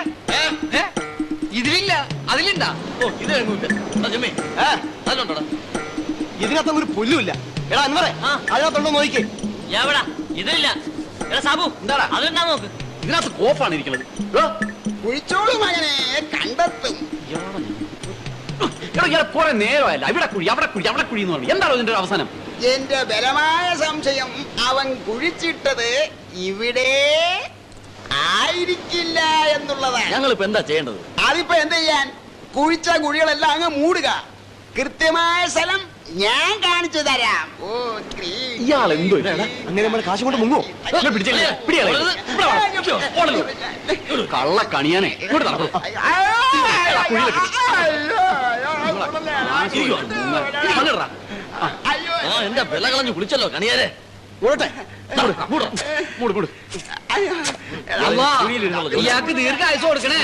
ഇതിലില്ല, അതിലുണ്ടാ? ഇതിനകത്തൊന്നും ഒരു പുല്ലുമില്ല. എടാ അൻവറേ, അതിനകത്തുണ്ടോ നോക്കിക്കേ. എവിടാ? ഇതിലില്ല. എടാ സാബു, എന്താടാ അതെന്താ നോക്ക്. ഇതിനകത്ത് കോപ്പാണ് ഇരിക്കുന്നത്. കുഴിച്ചോളൂ മകനെ, കണ്ടെത്തും. കുറെ നേരമല്ല ഇവിടെ കുഴി അവിടെ കുഴി അവിടെ കുഴി എന്ന് പറഞ്ഞു. എന്താണോ ഇതിന്റെ അവസാനം? എന്റെ ബലമായ സംശയം അവൻ കുഴിച്ചിട്ടത് ഇവിടെ ആയിരിക്കില്ല എന്നുള്ളതാണ്. ഞങ്ങളിപ്പോ എന്താ ചെയ്യേണ്ടത്? അതിപ്പോ എന്ത് ചെയ്യാൻ? കുഴിച്ച കുഴികളെല്ലാം അങ്ങ് മൂടുക. കൃത്യമായ സ്ഥലം ഞാൻ കാണിച്ചു തരാം. ഓ ഇയാൾ എന്തോ അങ്ങനെ നമ്മൾ കാശ് കൊണ്ട് മുങ്ങോ? കള്ള കണിയാനെ ഇങ്ങോട്ട് നടക്കും. എന്റെ വില കളഞ്ഞു കുളിച്ചല്ലോ കണിയാരെ. ഇയാൾക്ക് ദീർഘായുസ് കൊടുക്കണേ.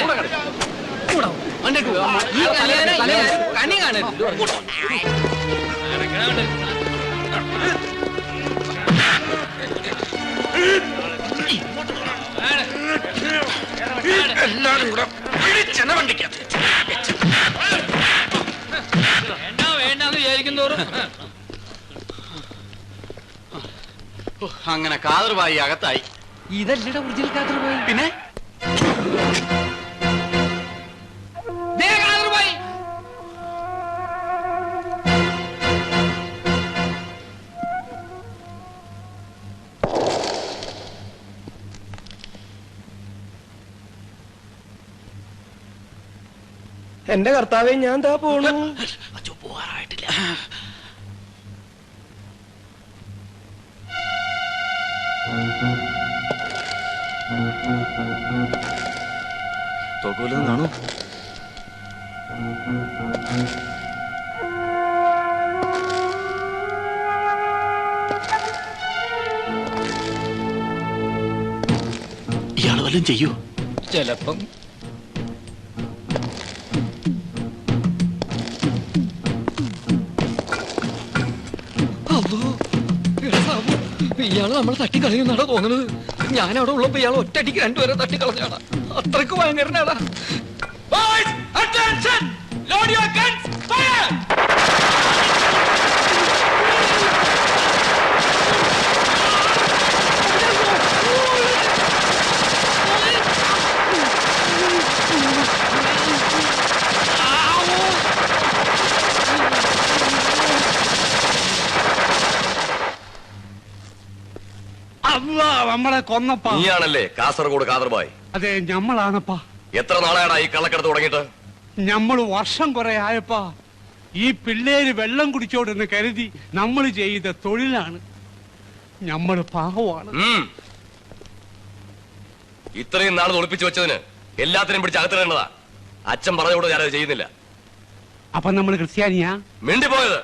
കണി കാണരുത്. എല്ലാരും കൂടെ വണ്ടിക്കകത്ത് വേണ്ടെന്ന് വിചാരിക്കും തോറും അങ്ങനെ കാതർവായി അകത്തായി. ഇതല്ലട ഒറിജിനൽ കാതർവായി. പിന്നെ എന്റെ കർത്താവേ, ഞാൻ എന്താ പോണു? പോകാറായിട്ടില്ല. തോക്കൂലെന്ന് കാണൂ. ഇയാൾ വല്ലതും ചെയ്യൂ. ചിലപ്പം. ഇയാള് നമ്മളെ തട്ടിക്കളയുന്നാണോ തോന്നുന്നത്? ഞാൻ അവിടെ ഉള്ളപ്പോ ഇയാൾ ഒറ്റടിക്ക് രണ്ടുപേരെ തട്ടിക്കളഞ്ഞാടാ. അത്രക്ക് ഭയങ്കരനാടാ. നമ്മളെ കൊന്നപ്പാ. നീയാണല്ലേ കാസർഗോഡ് കാതർബായ്? അതെ, ഞമ്മളാണപ്പാ. എത്ര നാളായടാ ഈ കള്ളക്കടത്ത് തുടങ്ങിയിട്ട്? ഞമ്മള് വർഷം കുറെ ആയപ്പാ. ഈ പിള്ളേര് വെള്ളം കുടിച്ചോടെന്ന് കരുതി നമ്മൾ ചെയ്ത തൊഴിലാണ്. ഞമ്മള് പാവമാണ്. ഇത്രയും നാൾ ഒളിപ്പിച്ചു വെച്ചതിന് എല്ലാത്തിനും പിടിച്ച് അകത്തിടേണ്ടതാ. അച്ഛൻ പറഞ്ഞുകൊണ്ട് ഞാനത് ചെയ്യുന്നില്ല. അപ്പൊ നമ്മൾ ക്രിസ്ത്യാനിയാ? മിണ്ടിപ്പോയത്